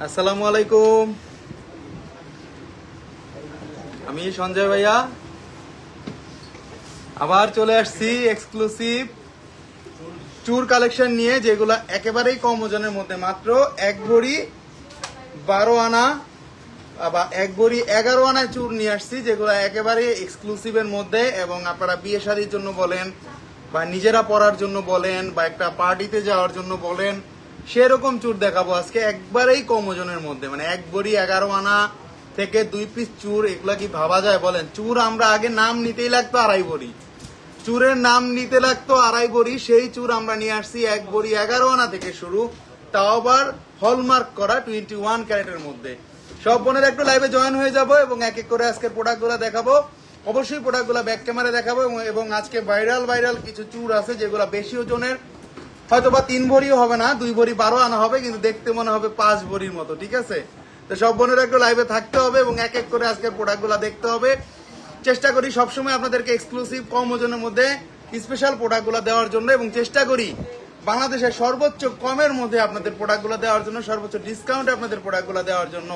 আসসালামু আলাইকুম। আমি সঞ্জয় ভাইয়া আবার চলে আসছি এক্সক্লুসিভ চুর কালেকশন নিয়ে, যেগুলো একেবারেই কম ওজনের মধ্যে, মাত্র 1 ভরি 12 আনা বা 1 ভরি 11 আনায় চুর নিয়ে আসছি, যেগুলো একেবারে এক্সক্লুসিভের মধ্যে। এবং আপনারা বিয়ে শাদীর জন্য বলেন বা নিজেরা পরার জন্য বলেন বা একটা পার্টিতে যাওয়ার জন্য বলেন, সেরকম চুর দেখাবো আজকে একবারেই কম ওজনের মধ্যে। মানে 1 ভরি 11 আনা থেকে 2 পিস চুর, এগুলা কি ভাবা যায় বলেন? চুর আমরা আগে নাম নিতেই লাগতো 2.5 ভরি, চুরের নাম নিতে লাগতো 2.5 ভরি, সেই চুর আমরা নিয়ে আসছি 1 ভরি 11 আনা থেকে শুরু, তাও আবার হলমার্ক করা 21 ক্যারেটের মধ্যে। সব বোনের একটু লাইভে জয়েন হয়ে যাব এবং এক এক করে আজকে প্রোডাক্টগুলো দেখাবো। অবশ্যই প্রোডাক্টগুলো ব্যাক ক্যামেরা দেখাবো এবং আজকে ভাইরাল কিছু চুর আছে যেগুলো বেশি ওজনের, হয়তো বা 3 ভরিও হবে না, 2 ভরি 12 আনা হবে, কিন্তু দেখতে মনে হবে 5 ভরির মতো। ঠিক আছে, তো সব বোনের একটু লাইভে থাকতে হবে এবং এক এক করে আজকে প্রোডাক্টগুলো দেখতে হবে। চেষ্টা করি সবসময় আপনাদেরকে এক্সক্লুসিভ কম ওজনের মধ্যে স্পেশাল প্রোডাক্টগুলো দেওয়ার জন্য, এবং চেষ্টা করি বাংলাদেশের সর্বোচ্চ কমের মধ্যে আপনাদের প্রোডাক্টগুলো দেওয়ার জন্য, সর্বোচ্চ ডিসকাউন্টে আপনাদের প্রোডাক্টগুলো দেওয়ার জন্য।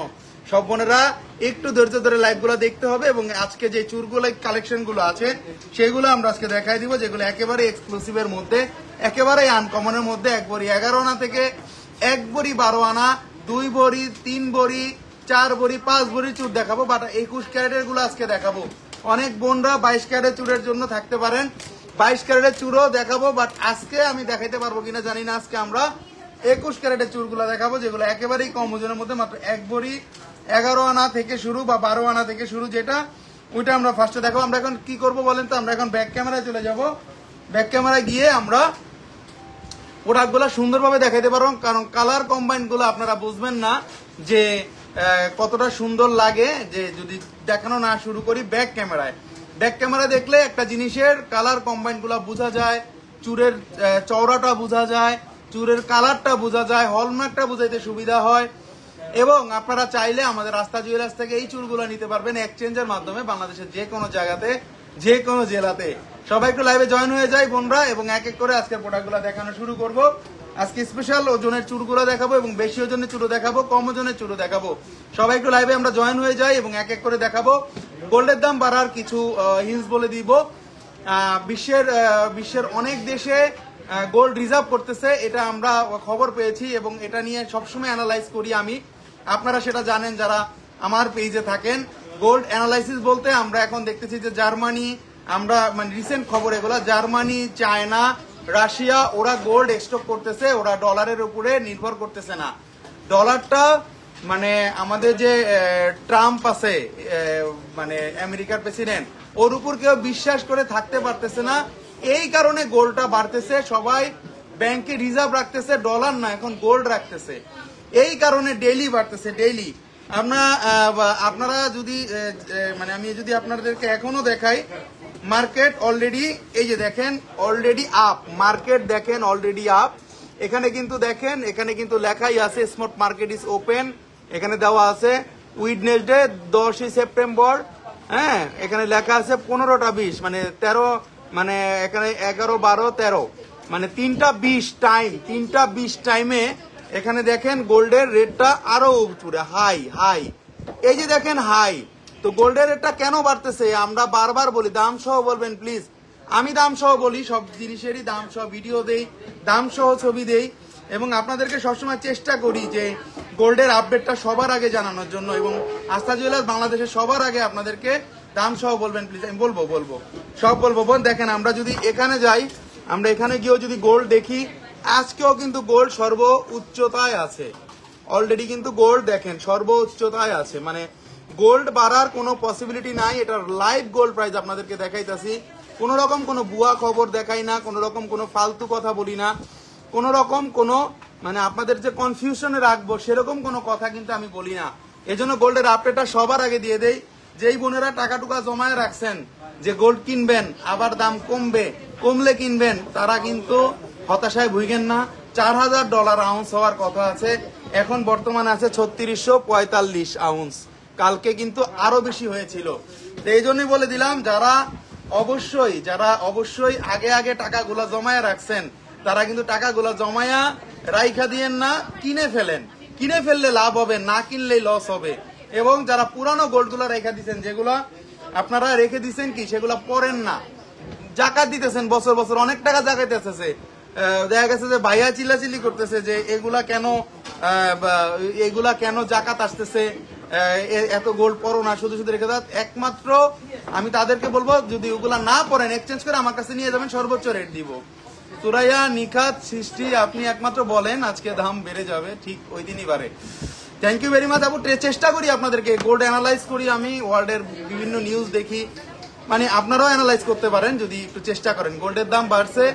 সব বোনেরা একটু ধৈর্য ধরে লাইভগুলো দেখতে হবে এবং আজকে যে চুরগুলো কালেকশনগুলো আছে সেগুলো আমরা আজকে দেখাই দিব, যেগুলো একেবারে এক্সক্লুসিভের মধ্যে, একেবারে আনকমনের মধ্যে। 1 ভরি 11 আনা থেকে 1 ভরি 12 আনা, 2 ভরি 3 ভরি 4 ভরি 5 ভরি চুর দেখাবো, বাট 21 ক্যারেটের গুলো আজকে দেখাবো। অনেক বোনরা 22 ক্যারেটের চুরের জন্য থাকতে পারেন, 22 ক্যারেটের চুরও দেখাবো, বাট আজকে আমি দেখাইতে পারবো কিনা জানি না। আজকে আমরা 21 ক্যারেটের চুরগুলো দেখাবো, যেগুলো একেবারেই কম ওজনের মধ্যে, মাত্র 1 ভরি 11 আনা থেকে শুরু বা 12 আনা থেকে শুরু, যেটা ওইটা আমরা ফার্স্টে দেখাবো। আমরা এখন কি করব বলেন তো? আমরা এখন ব্যাক ক্যামেরায় চলে যাব। ব্যাক ক্যামেরায় গিয়ে আমরা প্রোডাক্টগুলো সুন্দরভাবে দেখাইতে পারবো, কারণ কালার কম্বাইন গুলো আপনারা বুঝবেন না যে কতটা সুন্দর লাগে যে যদি দেখানো না শুরু করি ব্যাক ক্যামেরায়। ব্যাক ক্যামেরা দেখলে একটা জিনিসের কালার কম্বাইন গুলা বোঝা যায়, চুরের চওড়াটা বোঝা যায়, চুরের কালারটা বোঝা যায়, হলমার্কটা বুঝাইতে সুবিধা হয়। এবং আপনারা চাইলে আমাদের রাস্তা জুয়েলার্স থেকে এই চুরগুলো নিতে পারবেন এক্সচেঞ্জের মাধ্যমে, বাংলাদেশের যে কোনো জায়গাতে, যে কোনো জেলাতে। সবাই একটু লাইভে জয়েন হয়ে যায় বোনরা, এবং এক এক করে আজকের প্রোডাক্টগুলো দেখানো শুরু করব। আজকে স্পেশাল ওজনের চুরগুলো দেখাবো এবং বেশি ওজনের চুরও দেখাবো, কম ওজনের চুরও দেখাবো। সবাই একটু লাইভে আমরা জয়েন হয়ে যাই এবং এক এক করে দেখাবো। গোল্ডের দাম বাড়ার কিছু হিন্টস বলে দিব। বিশ্বের অনেক দেশে গোল্ড রিজার্ভ করতেছে, এটা আমরা খবর পেয়েছি এবং এটা নিয়ে সবসময় অ্যানালাইজ করি আমি। আপনারা সেটা জানেন যারা আমার পেজে থাকেন। গোল্ড অ্যানালাইসিস বলতে আমরা এখন দেখতেছি যে জার্মানি, আমরা মানে রিসেন্ট খবর এগুলো, জার্মানি, চায়না, রাশিয়া, ওরা গোল্ড স্টক করতেছে, ওরা ডলারের উপরে নির্ভর করতেছে না। ডলারটা মানে আমাদের যে ট্রাম্প আছে, মানে আমেরিকার প্রেসিডেন্ট, ওর উপর কেউ বিশ্বাস করে থাকতে পারতেছে না, এই কারণে গোল্ডটা বাড়তেছে। সবাই ব্যাংকে রিজার্ভ রাখতেছে, ডলার না, এখন গোল্ড রাখতেছে, এই কারণে ডেইলি বাড়তেছে, ডেইলি। আপনারা যদি মানে আমি যদি আপনাদেরকে এখনো দেখাই, মার্কেট অলরেডি, এই যে দেখেন অলরেডি আপ, মার্কেট দেখেন অলরেডি আপ। এখানে কিন্তু দেখেন, এখানে কিন্তু লেখাই আছে স্পট মার্কেট ইজ ওপেন, এখানে দেওয়া আছে উইডনেসডে 10 সেপ্টেম্বর। হ্যাঁ, এখানে লেখা আছে 15টা 20, মানে 13, মানে এখানে 11, 12, 13, মানে 3টা 20 টাইম, 3টা 20 টাইমে এখানে দেখেন গোল্ডের রেটটা আরো উপরে হাই হাই, এই যে দেখেন হাই। তো গোল্ডের রেটটা কেন বাড়তেছে আমরা বারবার বলি, দাম সহ বলবেন প্লিজ। আমি দাম সহ বলি, সব জিনিসেরই দাম সহ ভিডিও দেই, দাম সহ ছবি দেই, এবং আপনাদেরকে সবসময় চেষ্টা করি যে গোল্ডের আপডেটটা সবার আগে জানানোর জন্য, এবং আস্থা জুয়েলার্স বাংলাদেশের সবার আগে আপনাদেরকে দাম সহ বলবেন প্লিজ। আমি বলবো সব বলবো বোন। দেখেন আমরা যদি এখানে যাই, আমরা এখানে গিয়েও যদি গোল্ড দেখি, আজকেও কিন্তু গোল্ড সর্ব উচ্চতায় আছে, অলরেডি কিন্তু গোল্ড দেখেন সর্ব উচ্চতায় আছে, মানে গোল্ড বাড়ার কোনো পসিবিলিটি নাই। এটার লাইভ গোল্ড প্রাইস আপনাদেরকে দেখাইতেছি, কোনো রকম কোনো ভুয়া খবর দেখাই না, কোনো রকম কোনো ফালতু কথা বলি না, কোনো রকম কোনো মানে আপনাদের যে কনফিউশনে রাখবো সেরকম কোনো কথা কিন্তু আমি বলি না। এজন্য গোল্ডের আপডেটটা সবার আগে দিয়ে দেই। যেই বোনেরা টাকা টুকা জমায় রাখছেন যে গোল্ড কিনবেন আবার দাম কমবে, কমলে কিনবেন, তারা কিন্তু হতাশায় ভুগেন না। $4000 আউন্স হওয়ার কথা আছে, এখন বর্তমানে আছে 3645 আউন্স, কালকে কিন্তু আরো বেশি হয়েছিল। এই জন্যই বলে দিলাম, যারা অবশ্যই আগে টাকাগুলা জমায়া রাখছেন, তারা কিন্তু টাকাগুলা জমায়া রাইখা দিয়েন না, কিনে ফেলেন। কিনে ফেললে লাভ হবে, না কিনলেই লস হবে। এবং যারা পুরানো গোল্ডগুলো রেখে দিচ্ছেন, যেগুলো আপনারা রেখে দিচ্ছেন কি সেগুলো পরেন না, জাকাত দিতেছেন বছর বছর, অনেক টাকা জাকাত আসতেছে, দেখা গেছে যে ভাইয়া চিল্লাচিল্লি করতেছে যে এগুলা কেন জাকাত আসতেছে, এত গোল্ড পরো না, শুধু শুধু রেখে দাও। একমাত্র আমি তাদেরকে বলবো যদি ওগুলা না পড়েন এক্সচেঞ্জ করে আমার কাছে নিয়ে যাবেন, সর্বোচ্চ রেট দিব। সুরাইয়া নিখাত সৃষ্টি আপনি একমাত্র বলেন আজকে দাম বেড়ে যাবে, ঠিক ওই দিনই বাড়ে। থ্যাংক ইউ ভেরি মাচ আপু। চেষ্টা করি আপনাদেরকে গোল্ড অ্যানালাইজ করি, আমি ওয়ার্ল্ডের বিভিন্ন নিউজ দেখি, মানে আপনারাও অ্যানালাইজ করতে পারেন যদি একটু চেষ্টা করেন। গোল্ডের দাম বাড়ছে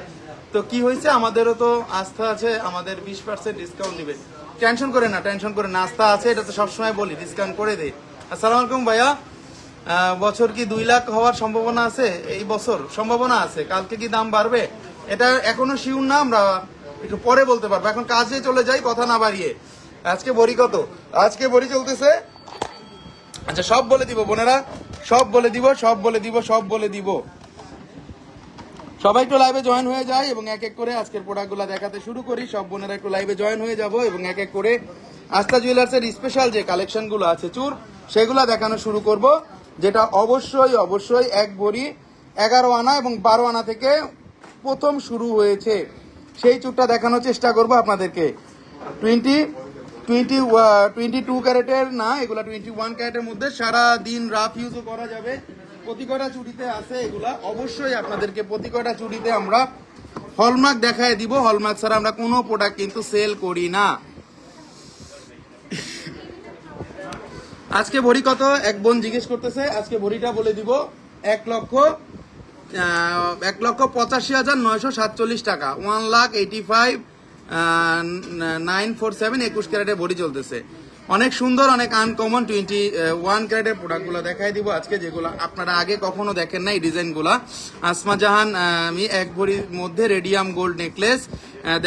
তো কি হয়েছে, আমাদেরও তো আস্থা আছে, আমাদের 20% ডিসকাউন্ট দিবে। টেনশন করে না, টেনশন করে না, আস্থা আছে, এটা তো সবসময় বলি, ডিসকাউন্ট করে দেয়। আসসালামু আলাইকুম ভাইয়া, বছর কি 2 লাখ হওয়ার সম্ভাবনা আছে? এই বছর সম্ভাবনা আছে। কালকে কি দাম বাড়বে এটা এখনো শিওর না, আমরা একটু পরে বলতে পারবো। এখন কাজে চলে যাই, কথা না বাড়িয়ে। আজকে ভরি কত? আজকে ভরি চলতেছে, আচ্ছা সব বলে দিব বোনেরা, সব বলে দিব, সব বলে দিব, সব বলে দিব। সবাই একটু লাইভে জয়েন হয়ে যায় এবং এক এক করে আজকের প্রোডাক্টগুলো দেখাতে শুরু করি। সব বোনেরা একটু লাইভে জয়েন হয়ে যাব এবং এক এক করে আস্থা জুয়েলার্সের স্পেশাল যে কালেকশনগুলো আছে চুর, সেগুলো দেখানো শুরু করব, যেটা অবশ্যই অবশ্যই 1 ভরি 11 আনা এবং 12 আনা থেকে প্রথম শুরু হয়েছে। সেই চুরটা দেখানোর চেষ্টা করব আপনাদেরকে। 22 ক্যারেটের না, এগুলা 21 ক্যারেটের মধ্যে সারা দিন রাফ ইউজও করা যাবে। প্রতি কয়টা চুড়িতে আছে এগুলা, অবশ্যই আপনাদেরকে প্রতি কয়টা চুড়িতে আমরা হলমার্ক দেখায় দিব। হলমার্ক ছাড়া আমরা কোনো প্রোডাক্ট কিন্তু সেল করি না। আজকে ভরি কত এক বোন জিজ্ঞেস করতেছে, আজকে ভরিটা বলে দিব 1,85,947 টাকা, 1,85,947 21 ক্যারেটের ভরি চলতেছে। অনেক সুন্দর, অনেক আনকমন 21 ক্যারেটের প্রোডাক্টগুলো দেখাই দিব আজকে, যেগুলো আপনারা আগে কখনো দেখেন না। এই ডিজাইনগুলা আসমা জাহান, আমি 1 ভরির মধ্যে রেডিয়াম গোল্ড নেকলেস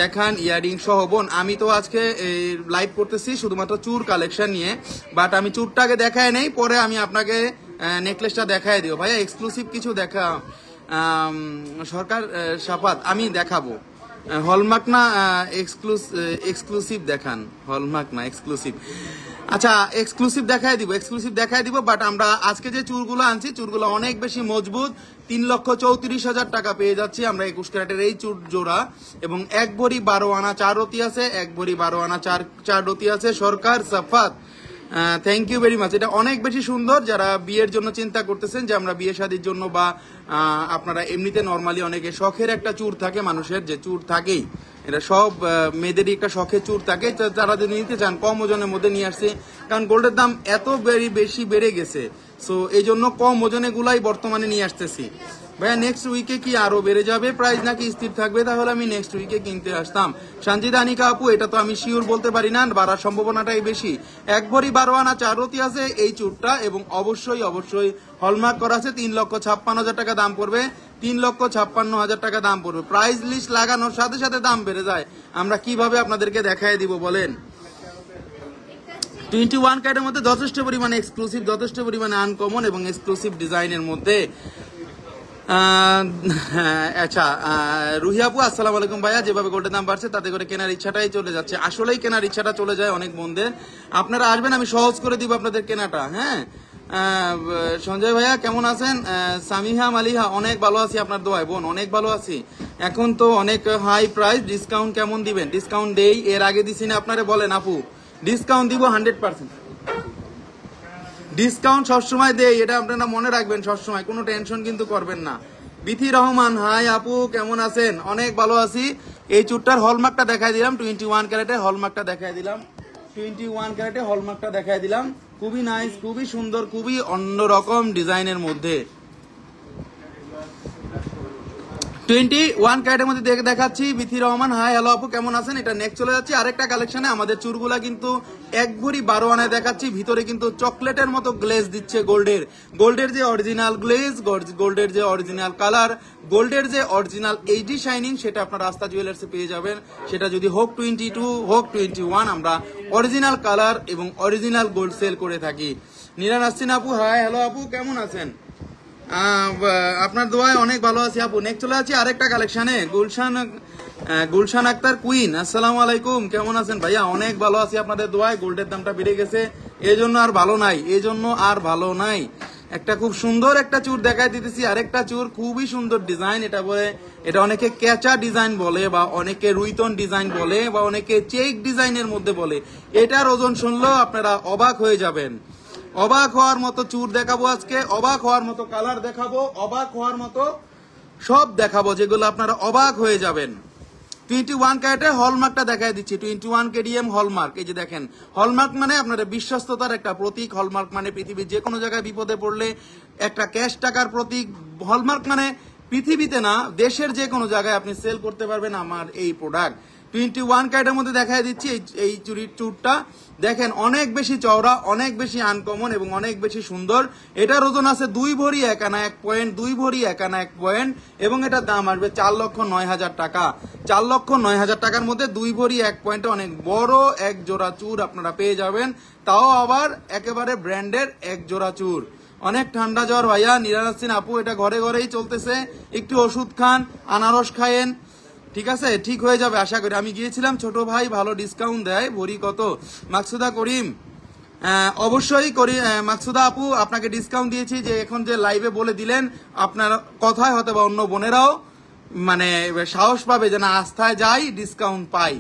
দেখান, ইয়ারিং সহ। বোন আমি তো আজকে লাইভ করতেছি শুধুমাত্র চুর কালেকশন নিয়ে, বাট আমি চুরটাকে দেখায় নেই, পরে আমি আপনাকে নেকলেসটা দেখায় দিব। ভাইয়া এক্সক্লুসিভ কিছু দেখা সরকার সাফাত আমি দেখাবো, হলমার্ক না এক্সক্লুসিভ দেখান, হলমার্ক না এক্সক্লুসিভ। আচ্ছা এক্সক্লুসিভ দেখাই দিব, বাট আমরা আজকে যে চুরগুলো আনছি চুরগুলো অনেক বেশি মজবুত। 3,34,000 টাকা পেয়ে যাচ্ছি আমরা 21 ক্যারেটের এই চুর জোড়া, এবং 1 ভরি 12 আনা 4 রতি আছে, 1 ভরি 12 আনা 4 রতি আছে। সরকার সাফাত থ্যাংক ইউ ভেরি মাচ। এটা অনেক বেশি সুন্দর। যারা বিয়ের জন্য চিন্তা করতেছেন যে আমরা বিয়ে শাদীর জন্য, বা আপনারা এমনিতে নর্মালি অনেকে শখের একটা চুর থাকে, মানুষের যে চুর থাকেই, এটা সব মেয়েদেরই একটা শখের চুর থাকে, যারা যদি নিতে চান কম ওজনের মধ্যে নিয়ে আসছে, কারণ গোল্ডের দাম এত বেশি বেড়ে গেছে, সো এই জন্য কম ওজনে গুলাই বর্তমানে নিয়ে আসতেছি। ভাইয়া নেক্সট উইকে কি আরো বেড়ে যাবে প্রাইস নাকি স্থির থাকবে? তাহলে আমি নেক্সট উইকে কিনতে আসতাম। সঞ্জিদা আনিকা আপু, এটা তো আমি শিওর বলতে পারি না, বাড়ার সম্ভাবনাটাই বেশি। 1 ভরি 12 আনা 4 রতি আছে এই চুরটা, এবং অবশ্যই অবশ্যই হলমার্ক করা আছে। 3,56,000 টাকা দাম পড়বে, 3,56,000 টাকা দাম পড়বে। প্রাইস লিস্ট লাগানোর সাথে সাথে দাম বেড়ে যায়, আমরা কিভাবে আপনাদেরকে দেখায় দিব বলেন? 21 ক্যারেটের মধ্যে যথেষ্ট পরিমাণে এক্সক্লুসিভ, যথেষ্ট পরিমাণে আনকমন এবং এক্সক্লুসিভ ডিজাইনের মধ্যে। আচ্ছা রুহি আপু আসসালামু আলাইকুম। ভাইয়া যেভাবে গোল্ডের দাম বাড়ছে তাতে করে কেনার ইচ্ছাটাই চলে যাচ্ছে, আসলেই কেনার ইচ্ছাটা চলে যায় অনেক বোনদের। আপনারা আসবেন, আমি সহজ করে দিব আপনাদের কেনাটা। হ্যাঁ সঞ্জয় ভাইয়া কেমন আছেন? সামিহা মালিহা অনেক ভালো আছি আপনার দোয়ায় বোন, অনেক ভালো আছি। এখন তো অনেক হাই প্রাইস, ডিসকাউন্ট কেমন দিবেন? ডিসকাউন্ট দেই, এর আগে দিছি না আপনারা বলেন আপু? ডিসকাউন্ট দিব 100%, ডিসকাউন্ট সবসময় দেই, এটা আপনারা মনে রাখবেন সবসময়, কোনো টেনশন কিন্তু করবেন না। বিথি রহমান হাই আপু কেমন আছেন? অনেক ভালো আছি। এই চুটটার হলমার্কটা দেখাই দিলাম, 21 ক্যারেটে হলমার্কটা দেখাই দিলাম, 21 ক্যারেটে হলমার্কটা দেখাই দিলাম। খুবই নাইস, খুবই সুন্দর, খুবই অন্যরকম ডিজাইনের মধ্যে। 21 ক্যারেটের মধ্যে দেখাচ্ছি। বিথি রহমান হাই হ্যালো আপু কেমন আছেন? এটা নেক্সট চলে যাচ্ছি আরেকটা কালেকশনে। আমাদের চুরগুলা কিন্তু 1 ভরি 12 আনায় দেখাচ্ছি, ভিতরে কিন্তু চকলেটের মতো গ্লেজ দিচ্ছে গোল্ডের যে অরিজিনাল গ্লেজ, গোল্ডের যে অরিজিনাল কালার, গোল্ডের যে অরিজিনাল এইচডি শাইনিং, সেটা আপনারা আস্থা জুয়েলার্সে পেয়ে যাবেন। সেটা যদি হোক 22 হোক 21, আমরা অরিজিনাল কালার এবং অরিজিনাল গোল্ড সেল করে থাকি। নিরান আসছিন আপু হাই হ্যালো আপু কেমন আছেন? আপনার দোয়ায় অনেক ভালো আছি আপু। নেক্সট চলে আছি আরেকটা কালেকশনে, গুলশান আক্তার কুইন। আসসালামু আলাইকুম, কেমন আছেন ভাইয়া? অনেক ভালো আছি আপনাদের দোয়ায়। গোল্ডের দামটা বেড়ে গেছে, এই জন্য আর ভালো নাই। একটা খুব সুন্দর একটা চুর দেখাই দিতেছি, আরেকটা চুর খুবই সুন্দর ডিজাইন। এটা অনেকে কেঁচা ডিজাইন বলে, বা অনেকে রুইতন ডিজাইন বলে, বা অনেকে চেক ডিজাইনের মধ্যে বলে। এটার ওজন শুনলেও আপনারা অবাক হয়ে যাবেন। অবাক হওয়ার মতো চুর দেখাবো আজকে, অবাক হওয়ার মতো কালার দেখাবো, অবাক হওয়ার মতো সব দেখাবো, যেগুলো আপনারা অবাক হয়ে যাবেন। 21 ক্যারেটের হলমার্কটা দেখাই দিচ্ছি, 21 কেডিএম হলমার্ক। এই যে দেখেন, হলমার্ক মানে আপনারা বিশ্বস্ততার একটা প্রতীক। হলমার্ক মানে পৃথিবীর যে কোনো জায়গায় বিপদে পড়লে একটা ক্যাশ টাকার প্রতীক। হলমার্ক মানে পৃথিবীতে না, দেশের যে কোনো জায়গায় আপনি সেল করতে পারবেন আমার এই প্রোডাক্ট। 21 ক্যারেটের মধ্যে দেখাই দিচ্ছি এই চুরটা। দেখেন, অনেক বেশি চওড়া, অনেক বেশি আনকমন এবং অনেক বেশি সুন্দর। এটার ওজন আছে 2 ভরি 1 আনা 1 পয়েন্ট, 2 ভরি 1 আনা 1 পয়েন্ট, এবং এটার দাম আসবে 4,09,000 টাকা। 4,09,000 টাকার মধ্যে 2 ভরি 1 পয়েন্টে অনেক বড় এক জোড়া চুর আপনারা পেয়ে যাবেন, তাও আবার একেবারে ব্র্যান্ডের এক জোড়া চুর। অনেক ঠান্ডা জ্বর ভাইয়া, নিরানাসিন আপু, এটা ঘরে ঘরেই চলতেছে। একটু ওষুধ খান, আনারস খায়েন, ঠিক আছে, ঠিক হয়ে যাবে আশা করি। আমি গিয়েছিলাম, ছোট ভাই ভালো ডিসকাউন্ট দেয়। ভরি কত? মাকসুদা করিম, অবশ্যই করি। মাকসুদা আপু, আপনাকে ডিসকাউন্ট দিয়েছি, যে এখন যে লাইভে বলে দিলেন, আপনার কথায় হয়তো বা অন্য বোনেরাও মানে সাহস পাবে যে না, আস্থায় যাই ডিসকাউন্ট পাই।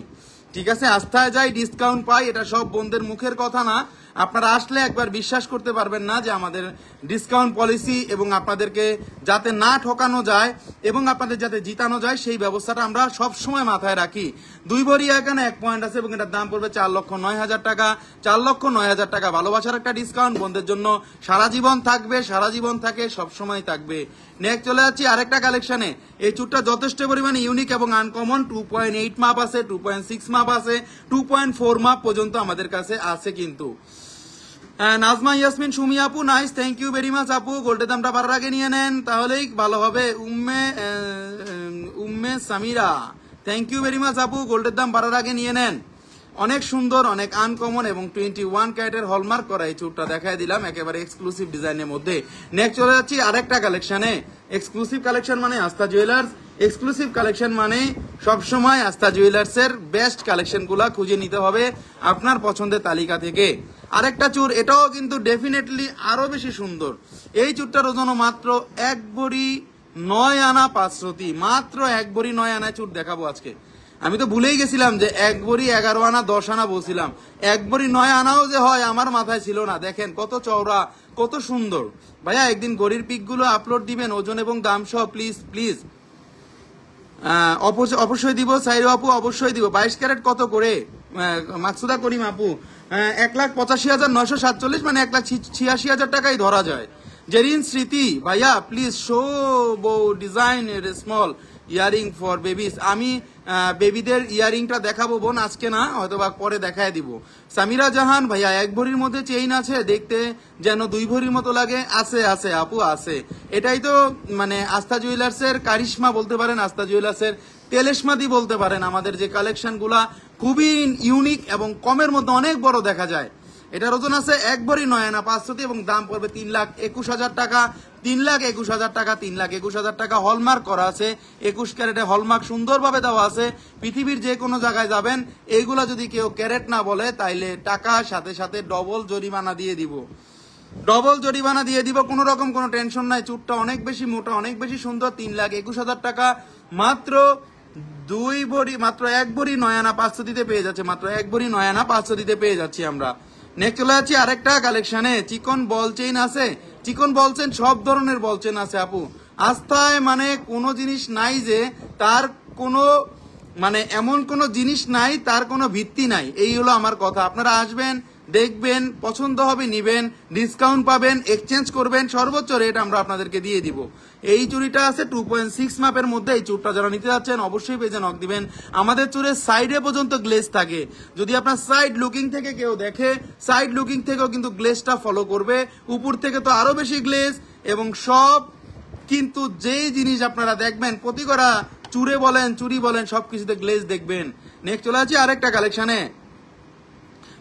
ঠিক আছে, আস্থায় যাই ডিসকাউন্ট পাই, এটা সব বোনদের মুখের কথা না। আপনারা আসলে একবার বিশ্বাস করতে পারবেন না যে আমাদের ডিসকাউন্ট পলিসি, এবং আপনাদেরকে যাতে না ঠকানো যায় এবং আপনাদের যাতে জিতানো যায়, সেই ব্যবস্থাটা আমরা সব সময় মাথায় রাখি। 2 ভরি 1 আনা 1 পয়েন্ট আছে, এবং এটার দাম পড়বে 4,09,000 টাকা। 4,09,000 টাকা ভালোবাসার একটা ডিসকাউন্ট, বোনদের জন্য সারা জীবন থাকবে, সারা জীবন থাকে, সব সময় থাকবে। নেক্সট চলে যাচ্ছি আরেকটা কালেকশনে। এই চুরটা যথেষ্ট পরিমাণে ইউনিক এবং আনকমন। 2.8 মাপ আছে, 2.6 মাপ আছে, 2.4 মাপ পর্যন্ত আমাদের কাছে আছে কিন্তু। নাজমা ইয়াসমিন সুমি আপু, nice, thank you very much আপু। গোল্ডের দামটা বাড়ার আগে নিয়ে নেন, তাহলেই ভালো হবে। Umme Samira, thank you very much আপু, গোল্ডের দাম বাড়ার আগে নিয়ে নেন। অনেক সুন্দর, অনেক আনকমন এবং 21 ক্যারেটের হলমার্ক করা এই চুরটা দেখাই দিলাম, একেবারে এক্সক্লুসিভ ডিজাইনের মধ্যে। নেক্সট চলে যাচ্ছি আরেকটা কালেকশনে। এক্সক্লুসিভ কালেকশন মানে আস্থা জুয়েলার্স, এক্সক্লুসিভ কালেকশন মানে সবসময় আস্থা জুয়েলার্সের বেস্ট কালেকশনগুলা খুঁজে নিতে হবে আপনার পছন্দের তালিকা থেকে। আরেকটা চুর, এটাও কিন্তু ডেফিনেটলি আরো বেশি সুন্দর। এই চুরটার ওজন মাত্র 1 ভরি 9 আনা 500, মাত্র 1 ভরি 9 আনা চুর দেখাবো আজকে। আমি তো ভুলেই গেছিলাম যে 1 ভরি 11 আনা 10 আনা বলছিলাম। 1 ভরি 9 আনাও যে হয় আমার মাথায় ছিল না। দেখেন কত চওড়া, কত সুন্দর। ভাইয়া একদিন গড়ির পিকগুলো আপলোড দিবেন, ওজন এবং দাম সহ, প্লিজ প্লিজ। অবশ্যই দিব। সাইরো আপু, অবশ্যই দিব। 22 ক্যারেট কত করে? মাকসুদা করিম আপু, 1,85,947, মানে 1,86,000 টাকাই ধরা যায়। জেরিন স্মৃতি ভাইয়া, please show design small earring for babies. আমি বেবিদের ইয়ারিংটা দেখাবো বোন, আজকে না, হয়তো বা পরে দেখায় দিব। সামিরা জাহান ভাইয়া, 1 ভরির মধ্যে চেইন আছে, দেখতে যেন 2 ভরির মতো লাগে। আছে আছে আপু, আছে। এটাই তো মানে আস্থা জুয়েলার্সের কারিশমা বলতে পারেন, আস্থা জুয়েলার্সের তেলেশমাদি বলতে পারেন। আমাদের যে কালেকশন গুলা খুবই ইউনিক এবং কমের মধ্যে অনেক বড় দেখা যায়। এটার ওজন আছে 1 ভরি 9 আনা 500, এবং দাম পড়বে 3,21,000 টাকা। 3,21,000 টাকা, 3,21,000 টাকা। হলমার্ক করা আছে, 21 ক্যারেটে হলমার্ক সুন্দরভাবে দেওয়া আছে। পৃথিবীর যে কোনো জায়গায় যাবেন, এইগুলা যদি কেউ ক্যারেট না বলে, তাইলে টাকা সাথে সাথে ডবল জরিমানা দিয়ে দিব। ডবল জরিমানা দিয়ে দিব, কোনো রকম কোনো টেনশন নাই। চুরটা অনেক বেশি মোটা, অনেক বেশি সুন্দর। 3,21,000 টাকা, মাত্র 2 ভরি, মাত্র 1 ভরি 9 আনা 500 দিতে পেয়ে যাচ্ছে, মাত্র 1 ভরি 9 আনা 500 দিতে পেয়ে যাচ্ছি আমরা। নেক্সট চলে যাচ্ছি আরেকটা কালেকশনে। চিকন বল চেইন আছে, চিকন বল চেইন, সব ধরনের বল চেইন আছে আপু। আস্থায় মানে কোনো জিনিস নাই যে তার কোনো মানে এমন কোনো জিনিস নাই, তার কোনো ভিত্তি নাই, এই হলো আমার কথা। আপনারা আসবেন, দেখবেন, পছন্দ হবে নিবেন, ডিসকাউন্ট পাবেন, এক্সচেঞ্জ করবেন, সর্বোচ্চ রেট আমরা আপনাদেরকে দিয়ে দিব। এই চুড়িটা আছে 2.6 মাপের মধ্যে। এই চুরটা যারা নিতে যাচ্ছেন অবশ্যই পেজে নক দিবেন। আমাদের চুরের সাইডে পর্যন্ত গ্লেজ থাকে, যদি আপনার সাইড লুকিং থেকে কেউ দেখে, সাইড লুকিং থেকেও কিন্তু গ্লেজটা ফলো করবে। উপর থেকে তো আরো বেশি গ্লেজ, এবং সব কিন্তু যেই জিনিস আপনারা দেখবেন প্রতি করা চুরে বলেন, চুরি বলেন, সবকিছুতে গ্লেজ দেখবেন। নেক্সট চলে আসছি আরেকটা কালেকশনে।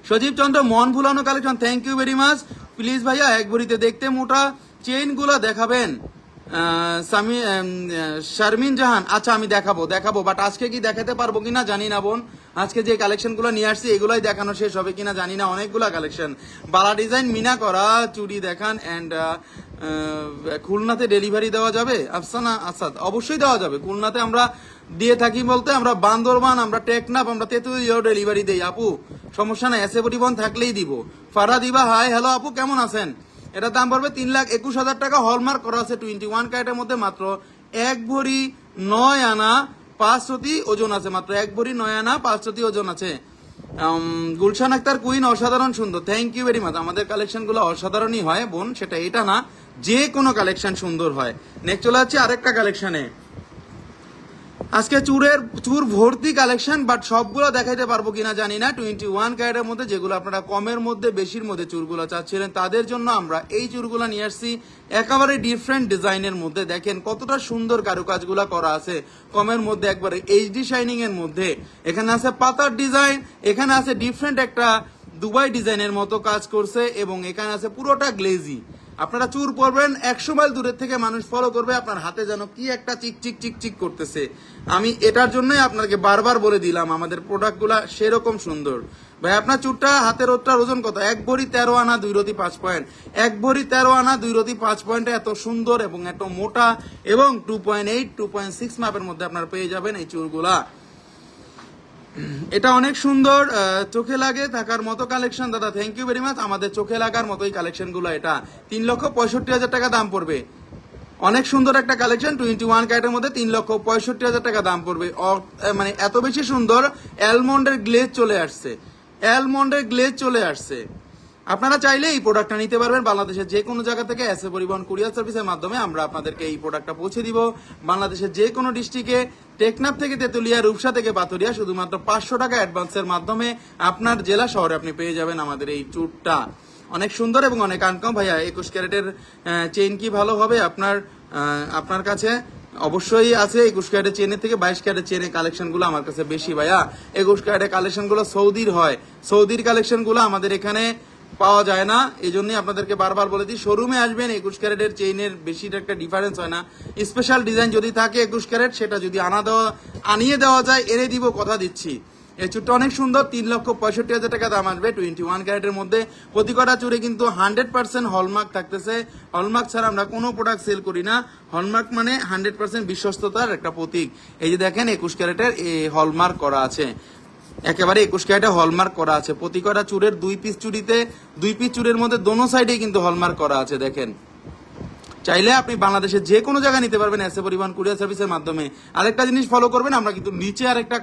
সজীব চন্দ্র, মন ভুলানো collection, thank you very much. Please ভাইয়া 1 ভরিতে দেখতে মোটা চেইন গুলা দেখাবেন। শারমিন জাহান, আচ্ছা আমি দেখাবো বাট আজকে কি দেখাতে পারবো কিনা জানি না বোন। আজকে যে কালেকশন গুলো নিয়ে আসছি এগুলাই দেখানো শেষ হবে কিনা জানি না, অনেকগুলা কালেকশন। বালা ডিজাইন মিনা করা চুড়ি দেখান। এন্ড খুলনাতে ডেলিভারি দেওয়া যাবে? আফসানা আসাদ, অবশ্যই দেওয়া যাবে। খুলনাতে আমরা দিয়ে থাকি বলতে আমরা বান্দরবান, আমরা টেকনাফ, আমরা তেঁতুলিয়াও ডেলিভারি দেই আপু, সমস্যা নাই। এসে পরিবহন থাকলেই দিব। ফারা দিবা হাই, হ্যালো আপু কেমন আছেন? এটার দাম পড়বে 3,21,000 টাকা। হলমার্ক করা আছে 21 ক্যারেটের মধ্যে, মাত্র 1 ভরি 9 আনা 5 রতি ওজন আছে, মাত্র 1 ভরি 9 আনা 5 রতি ওজন আছে। গুলশান আক্তার কুইন, অসাধারণ সুন্দর, থ্যাংক ইউ ভেরি মাচ। আমাদের কালেকশন গুলো অসাধারণই হয় বোন, সেটা এটা না, যে কোনো কালেকশন সুন্দর হয়। নেক্সট চলে যাচ্ছে আরেকটা কালেকশনে। আজকে চুর ভর্তি কালেকশন, বাট সবগুলো দেখাইতে পারবো কিনা জানি না। 21 ক্যারেটের মধ্যে যেগুলো আপনারা কমের মধ্যে বেশির মধ্যে চুরগুলো চাচ্ছিলেন তাদের জন্য আমরা এই চুরগুলো নিয়ে আসছি একেবারে ডিফারেন্ট ডিজাইনের মধ্যে। দেখেন কতটা সুন্দর কারুকাজগুলা করা আছে কমের মধ্যে, একবারে এইচডি শাইনিং এর মধ্যে। এখানে আছে পাতার ডিজাইন, এখানে আছে ডিফারেন্ট একটা দুবাই ডিজাইনের মতো কাজ করছে, এবং এখানে আছে পুরোটা গ্লেজি। আপনারা চুর পরবেন 100 মাইল দূরের থেকে মানুষ ফলো করবে আপনার হাতে যেন কি একটা চিক চিক চিক চিক করতেছে। আমি এটার জন্যই আপনাকে বারবার বলে দিলাম আমাদের প্রোডাক্টগুলা সেরকম সুন্দর। ভাই আপনার চুরটা হাতের ওজন কত? 1 ভরি 13 আনা 2 রতি 5 পয়েন্ট। 1 ভরি 13 আনা 2 রতি 5 পয়েন্টে এত সুন্দর এবং এত মোটা এবং 2.8 2.6 মাপের মধ্যে আপনারা পেয়ে যাবেন এই চুরগুলা। এটা অনেক সুন্দর, চোখে লাগে থাকার মতো কালেকশন দাদা, থ্যাংক ইউ ভেরি মাচ। আমাদের চোখে লাগার মতোই কালেকশন গুলো। এটা 3,65,000 টাকা দাম পড়বে। অনেক সুন্দর একটা কালেকশন, 21 ক্যারেটের মধ্যে 3,65,000 টাকা দাম পড়বে। মানে এত বেশি সুন্দর, অ্যালমন্ডের গ্লেজ চলে আসছে, অ্যালমন্ডের গ্লেজ চলে আসছে। আপনারা চাইলে এই প্রোডাক্টটা নিতে পারবেন বাংলাদেশের যে কোনো জায়গা থেকে। এসে পরিবহন কুরিয়ার সার্ভিসের মাধ্যমে আমরা আপনাদেরকে এই প্রোডাক্টটা পৌঁছে দিব বাংলাদেশের যে কোনো ডিস্ট্রিক্টে। টেকনাফ থেকে তেতুলিয়া, রূপসা থেকে পাথরিয়া, শুধুমাত্র 500 টাকা অ্যাডভান্সের মাধ্যমে আপনার জেলা শহরে আপনি পেয়ে যাবেন আমাদের এই চুরটা। অনেক সুন্দর এবং অনেক আনকম। ভাইয়া 21 ক্যারেটের চেইন কি ভালো হবে আপনার কাছে? অবশ্যই আছে। 21 ক্যারেটের চেনের থেকে 22 ক্যারেটের চেনের কালেকশন গুলো আমার কাছে বেশি ভাইয়া। 21 ক্যারেটের কালেকশন গুলো সৌদির হয়, সৌদির কালেকশন গুলো আমাদের এখানে পাওয়া যায় না। এই জন্যই আপনাদেরকে বারবার বলে দিই, শোরুমে আসবেন। 21 ক্যারেটের চেইনের বেশি একটা ডিফারেন্স হয় না। স্পেশাল ডিজাইন যদি থাকে 21 ক্যারেট, সেটা যদি আনিয়ে দেওয়া যায় এনে দিব, কথা দিচ্ছি। এই চুরটা অনেক সুন্দর, 3,65,000 টাকা দাম আসবে 21 ক্যারেটের মধ্যে। প্রতি কটা চুরে কিন্তু 100% হলমার্ক থাকতেছে। হলমার্ক ছাড়া আমরা কোনো প্রোডাক্ট সেল করি না। হলমার্ক মানে 100% বিশ্বস্ততার একটা প্রতীক। এই যে দেখেন 21 ক্যারেটের হলমার্ক করা আছে, একেবারে 21 ক্যারেটে হলমার্ক করা আছে। প্রতি কটা চুরের 2 পিস চুরিতে 2 পিস চুরের মধ্যে দোনো সাইডে কিন্তু হলমার্ক করা আছে। দেখেন, চাইলে আপনি বাংলাদেশের যে কোনো জায়গায় নিতে পারবেন এসে পরিবহন কুরিয়ার সার্ভিসের মাধ্যমে। আরেকটা জিনিস ফলো করবেন, আমরা কিন্তু নিচে আরেকটা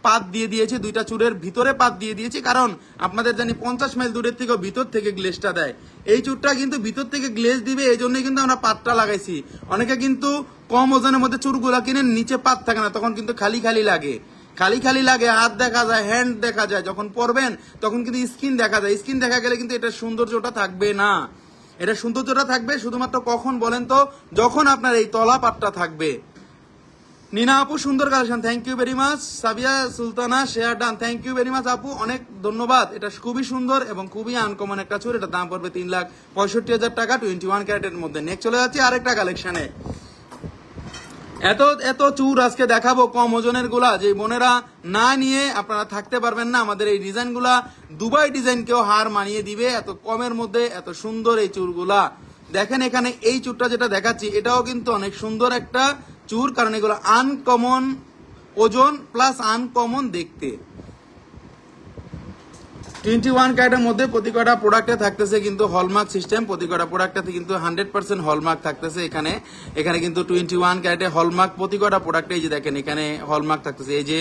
পাত দিয়ে দিয়েছি, 2টা চুরের ভিতরে পাত দিয়ে দিয়েছি, কারণ আপনাদের জানি 50 মাইল দূরের থেকে ভিতর থেকে গ্লেজটা দেয়। এই চুরটা কিন্তু ভিতর থেকে গ্লেজ দিবে, এই জন্যই কিন্তু আমরা পাতটা লাগাইছি। অনেকে কিন্তু কম ওজনের মধ্যে চুরগুলা কিনে নিচে পাত থাকে না, তখন কিন্তু খালি খালি লাগে, হাত দেখা যায়, হ্যান্ড দেখা যায়। যখন পরবেন তখন কিন্তু স্কিন দেখা যায়। স্কিন দেখা গেলে কিন্তু এটা সৌন্দর্যটা থাকবে না। এটা সৌন্দর্যটা থাকবে শুধুমাত্র কখন বলেন তো, যখন আপনার এই তলা পাটটা থাকবে। নিনা আপু সুন্দর collection, thank you very much. Sabiya Sultana share done, thank you very much আপু, অনেক ধন্যবাদ। এটা খুবই সুন্দর এবং খুবই আনকমন একটা চুর। এটা দাম পড়বে 3,65,000 টাকা 21 ক্যারেটের মধ্যে। নেক্সট চলে যাচ্ছে আরেকটা কালেকশনে। এত চুর আজকে দেখাবো কম ওজনের গুলা, যে বোনেরা না নিয়ে আপনারা থাকতে পারবেন না। আমাদের এই ডিজাইন গুলা দুবাই ডিজাইন কেও হার মানিয়ে দিবে, এত কমের মধ্যে এত সুন্দর এই চুরগুলা। দেখেন এখানে এই চুরটা যেটা দেখাচ্ছি এটাও কিন্তু অনেক সুন্দর একটা চুর, কারণ এগুলো আনকমন ওজন প্লাস আনকমন দেখতে। 21 ক্যারেটের মধ্যে প্রতি কটা প্রোডাক্টে থাকতেছে কিন্তু হলমার্ক সিস্টেম। প্রতি কটা প্রোডাক্টে কিন্তু 100% হলমার্ক থাকতেছে। এখানে কিন্তু 21 ক্যারেটে হলমার্ক প্রতি কটা প্রোডাক্টে, এই যে দেখেন এখানে হলমার্ক থাকতেছে। এই যে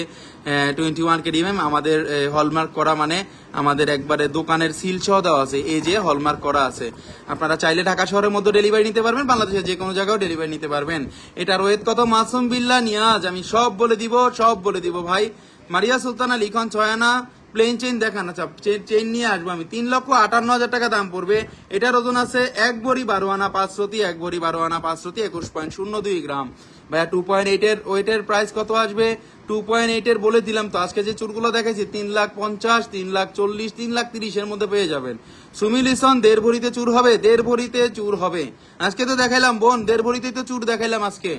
21 কেডিএম আমাদের হলমার্ক করা, মানে আমাদের একবারে দোকানের সিল সহ দেওয়া আছে। এই যে হলমার্ক করা আছে। আপনারা চাইলে ঢাকা শহরের মধ্যে ডেলিভারি নিতে পারবেন, বাংলাদেশের যে কোনো জায়গায় ডেলিভারি নিতে পারবেন। এটার ওয়েট কত মাসুম বিল্লাহ নিয়াজ, আমি সব বলে দিব ভাই। মারিয়া সুলতানা লিখন 6 আনা প্লেন চেইন দেখান। আচ্ছা চেইন নিয়ে আসবো আমি। 3,58,000 টাকা দাম পড়বে। এটার ওজন আছে 1 ভরি 12 আনা 5 রতি, 1 ভরি 12 আনা 5 রতি, 21.02 গ্রাম। ভাইয়া 2.8 এর ওয়েটের প্রাইস কত আসবে? 2.8 এর বলে দিলাম তো, আজকে যে চুরগুলো দেখাইছি 3,50,000, 3,40,000, 3,30,000 এর মধ্যে পেয়ে যাবেন। সুমিলিসন 1.5 ভরিতে চুর হবে, 1.5 ভরিতে চুর হবে। আজকে তো দেখাইলাম বোন, 1.5 ভরিতে তো চুর দেখাইলাম আজকে।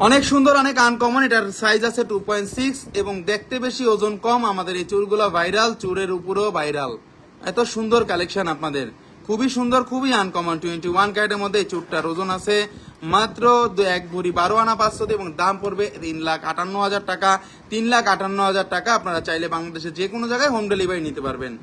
অনেক সুন্দর, অনেক আনকমন। এটার সাইজ আছে 2.6 এবং দেখতে বেশি, ওজন কম। আমাদের এই চুরগুলো ভাইরাল, চুরের উপরেও ভাইরাল। এত সুন্দর কালেকশন আপনাদের, খুবই সুন্দর, খুবই আনকমন। 21 ক্যারেটের মধ্যে এই চুরটার ওজন আছে মাত্র 1 ভরি 12 আনা 500 এবং দাম পড়বে 3,58,000 টাকা। 3,58,000 টাকা। আপনারা চাইলে বাংলাদেশের যে কোনো জায়গায় হোম ডেলিভারি নিতে পারবেন।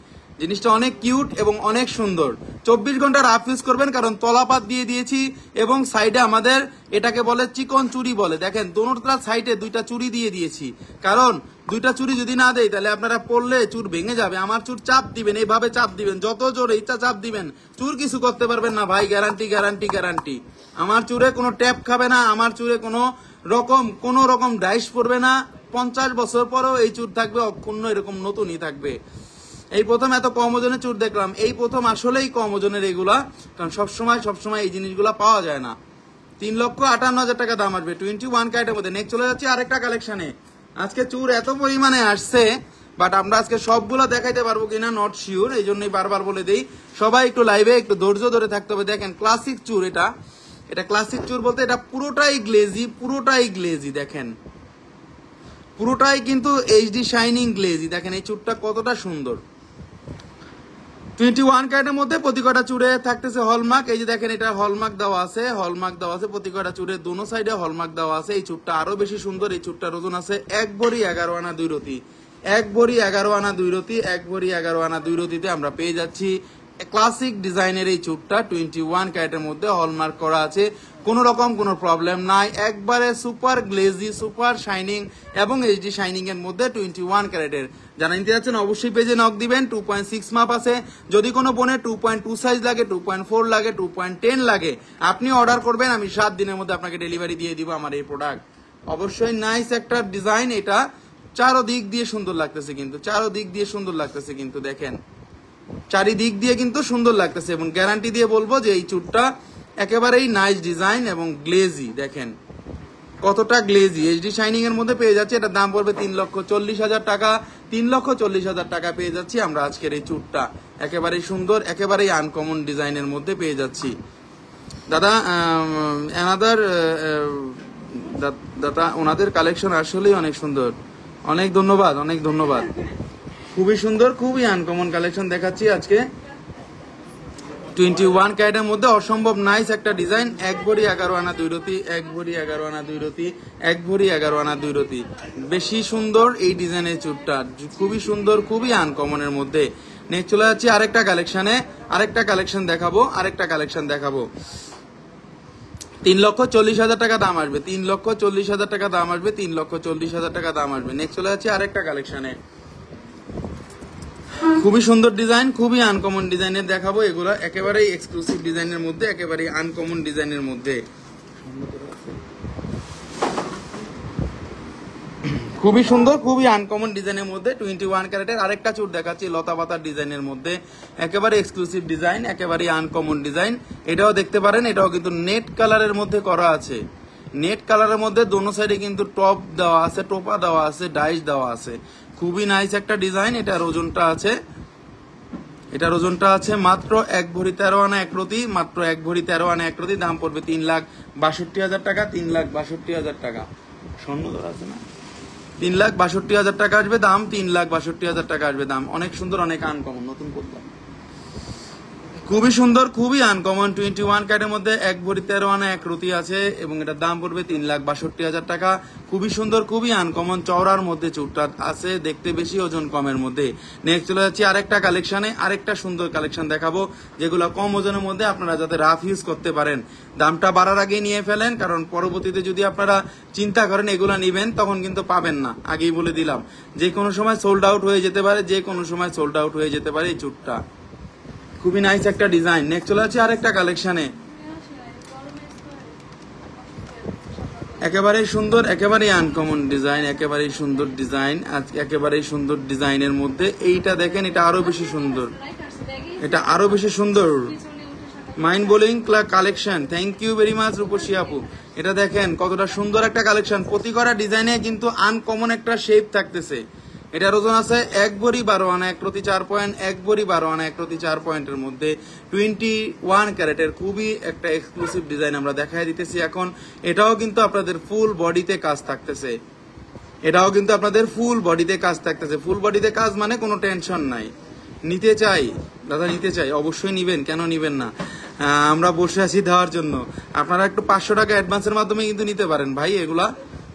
জিনিসটা অনেক কিউট এবং অনেক সুন্দর। 24 ঘন্টা রাফ ইউজ করবেন, কারণ তলাপাত দিয়ে দিয়েছি এবং সাইডে আমাদের এটাকে বলে চিকন চুরি বলে। দেখেন দোনোটার সাইডে 2টা চুরি দিয়ে দিয়েছি, কারণ 2টা চুরি যদি না দেয় তাহলে আপনারা পড়লে চুর ভেঙে যাবে। আমার চুর চাপ দিবেন, এইভাবে চাপ দিবেন, যত জোরে ইচ্ছা চাপ দিবেন, চুর কিছু করতে পারবেন না ভাই। Guarantee guarantee guarantee. আমার চুরে কোনো ট্যাপ খাবে না, আমার চুরে কোনো রকম ডাইস পড়বে না। 50 বছর পরেও এই চুর থাকবে অক্ষুণ্ণ, এরকম নতুনই থাকবে। এই প্রথম এত কম ওজনের চুর দেখলাম, এই প্রথম আসলেই কম ওজনের এগুলা, কারণ সবসময় এই জিনিসগুলা পাওয়া যায় না। 3,58,000 টাকা দাম আসবে 21 ক্যারেটের মধ্যে। নেক্সট চলে যাচ্ছি আরেকটা কালেকশনে। আজকে চুর এত পরিমাণে আসছে, বাট আমরা আজকে সবগুলা দেখাইতে পারবো কিনা নট শিওর, এই জন্যই বারবার বলে দিই সবাই একটু লাইভে একটু ধৈর্য ধরে থাকতে হবে। দেখেন ক্লাসিক চুর, এটা ক্লাসিক চুর বলতে এটা পুরোটাই গ্লেজি, দেখেন পুরোটাই কিন্তু এইচডি শাইনিং গ্লেজি। দেখেন এই চুরটা কতটা সুন্দর। 21 ক্যারেটের মধ্যে প্রতি কটা চুরে থাকতেছে হলমার্ক। এই যে দেখেন এটা হলমার্ক দেওয়া আছে, প্রতি কটা চুরে দোনো সাইডে হলমার্ক দেওয়া আছে। এই চুরটা আরো বেশি সুন্দর। এই চুরটার ওজন আছে 1 ভরি 11 আনা 2 রতি। 1 ভরি 11 আনা 2 রতি। 1 ভরি 11 আনা 2 রতিতে আমরা পেয়ে যাচ্ছি ক্লাসিক ডিজাইনের এই চুরটা। 21 ক্যারেটের মধ্যে হলমার্ক করা আছে, কোন রকম কোনো প্রবলেম নাই। একবারে সুপার গ্লেজি, সুপার শাইনিং এবং এইচডি শাইনিং এর মধ্যে 21 ক্যারেটের। যারা নিতে যাচ্ছেন অবশ্যই পেজে নক দিবেন। 2.6 মাপ আছে। যদি কোনো বোনের 2.2 সাইজ লাগে, 2.4 লাগে, 2.10 লাগে, আপনি অর্ডার করবেন, আমি 7 দিনের মধ্যে আপনাকে ডেলিভারি দিয়ে দিব আমার এই প্রোডাক্ট। অবশ্যই নাইস একটা ডিজাইন। এটা চারোদিক দিয়ে সুন্দর লাগতেছে, কিন্তু দেখেন চারিদিক দিয়ে কিন্তু সুন্দর লাগতেছে এবং গ্যারান্টি দিয়ে বলবো যে এই চুরটা একেবারেই নাইস ডিজাইন এবং গ্লেজি। দেখেন কতটা গ্লেজি, এইচডি শাইনিং এর মধ্যে পেয়ে যাচ্ছে। এটার দাম পড়বে 3,40,000 টাকা। 3,40,000 টাকা পেয়ে যাচ্ছি আমরা আজকের এই চুরটা। একেবারেই সুন্দর, একেবারেই আনকমন ডিজাইনের মধ্যে পেয়ে যাচ্ছি। দাদা ওনাদের কালেকশন আসলেই অনেক সুন্দর। অনেক ধন্যবাদ। খুবই সুন্দর, খুবই আনকমন কালেকশন দেখাচ্ছি আজকে। 21 ক্যারেটের মধ্যে অসম্ভব নাইস একটা ডিজাইন। 1 ভরি 11 আনা 2 রতি। 1 ভরি 11 আনা 2 রতি। 1 ভরি 11 আনা 2 রতি। বেশি সুন্দর এই ডিজাইনের চুরটা, খুবই সুন্দর, খুবই আনকমনের মধ্যে। নেক্সট চলে যাচ্ছি আরেকটা কালেকশনে। আরেকটা কালেকশন দেখাবো। 3,40,000 টাকা দাম আসবে। 3,40,000 টাকা দাম আসবে। 3,40,000 টাকা দাম আসবে। নেক্সট চলে যাচ্ছি আরেকটা কালেকশনে। খুবই সুন্দর ডিজাইন, খুবই আনকমন ডিজাইনের দেখাবো। এগুলো একেবারেই এক্সক্লুসিভ ডিজাইনের মধ্যে, একেবারেই আনকমন ডিজাইনের মধ্যে। খুবই সুন্দর, খুবই আনকমন ডিজাইনের মধ্যে 21 ক্যারেটের আরেকটা চুর দেখাচ্ছি লতা পাতার ডিজাইনের মধ্যে। একেবারে এক্সক্লুসিভ ডিজাইন, একেবারে আনকমন ডিজাইন। এটাও দেখতে পারেন, এটাও কিন্তু নেট কালারের মধ্যে করা আছে। নেট কালারের মধ্যে দোনো সাইডে কিন্তু টপ দেওয়া আছে, টোপা দেওয়া আছে, ডাইস দেওয়া আছে। খুবই নাইস একটা ডিজাইন। এটার ওজনটা আছে মাত্র 1 ভরি 13 আনা 1 রতি। মাত্র 1 ভরি 13 আনা 1 রতি। দাম পড়বে 3,62,000 টাকা। 3,62,000 টাকা। স্বর্ণ ধরা আছে না? 3,62,000 টাকা আসবে দাম। 3,62,000 টাকা আসবে দাম। অনেক সুন্দর, অনেক আনকমন। নতুন করলাম, খুবই সুন্দর, খুবই আনকমন। 21 ক্যারেটের মধ্যে 1 ভরি 13 আনা 1 রতি আছে এবং এটার দাম পড়বে 3,62,000 টাকা। খুবই সুন্দর, খুবই আনকমন। চওড়ার মধ্যে চুরটা আছে, দেখতে বেশি, ওজন কমের মধ্যে। নেক্সট চলে যাচ্ছি আরেকটা কালেকশনে। আরেকটা সুন্দর কালেকশন দেখাবো, যেগুলো কম ওজনের মধ্যে আপনারা যাতে রাফ ইউজ করতে পারেন। দামটা বাড়ার আগে নিয়ে ফেলেন, কারণ পরবর্তীতে যদি আপনারা চিন্তা করেন এগুলা নিবেন, তখন কিন্তু পাবেন না। আগেই বলে দিলাম, যে কোনো সময় সোল্ড আউট হয়ে যেতে পারে, এই চুরটা। খুবই নাইস একটা ডিজাইন। নেক্সট চলে যাচ্ছে আরেকটা কালেকশনে। একেবারেই সুন্দর, একেবারেই আনকমন ডিজাইন, একেবারেই সুন্দর ডিজাইন। একেবারেই সুন্দর ডিজাইনের মধ্যে এইটা দেখেন, এটা আরো বেশি সুন্দর। Mind blowing collection, thank you very much Rupshi আপু। এটা দেখেন কতটা সুন্দর একটা কালেকশন, প্রতি করা ডিজাইনে কিন্তু আনকমন একটা শেপ থাকতেছে। এটার ওজন আছে 1 ভরি 12 আনা 1 প্রতি 4 পয়েন্ট, 1 ভরি 12 আনা 1 প্রতি 4 পয়েন্টের মধ্যে 21 ক্যারেটের খুবই একটা এক্সক্লুসিভ ডিজাইন আমরা দেখাই দিতেছি এখন। এটাও কিন্তু আপনাদের ফুল বডিতে কাজ থাকতেছে, এটাও কিন্তু আপনাদের ফুল বডিতে কাজ থাকতেছে। ফুল বডিতে কাজ মানে কোনো টেনশন নাই। নিতে চাই দাদা, নিতে চাই, অবশ্যই নিবেন, কেন নিবেন না? আমরা বসে আছি দেওয়ার জন্য। আপনারা একটু 500 টাকা অ্যাডভান্সের মাধ্যমে কিন্তু নিতে পারেন ভাই। এগুলা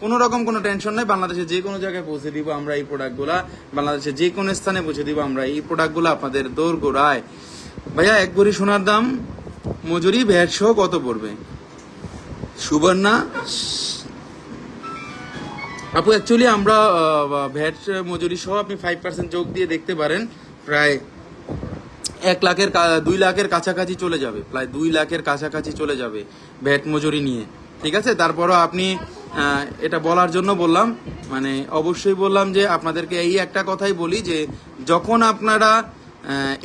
কোনো রকম কোনো টেনশন নাই, বাংলাদেশে যে কোনো জায়গায় পৌঁছে দিব আমরা এই প্রোডাক্টগুলা, বাংলাদেশে যে কোনো স্থানে পৌঁছে দিব আমরা এই প্রোডাক্টগুলো আপনাদের দৌড় গোড়ায়। ভাইয়া 1 ভরি সোনার দাম মজুরি ভ্যাট সহ কত পড়বে? সুবর্ণা আপু, অ্যাকচুয়ালি আমরা ভ্যাট মজুরি সহ আপনি 5% যোগ দিয়ে দেখতে পারেন, প্রায় 2 লাখের কাছাকাছি চলে যাবে, প্রায় 2 লাখের কাছাকাছি চলে যাবে ভ্যাট মজুরি নিয়ে। ঠিক আছে, তারপরও আপনি এটা বলার জন্য বললাম, মানে অবশ্যই বললাম যে আপনাদেরকে এই একটা কথাই বলি যে যখন আপনারা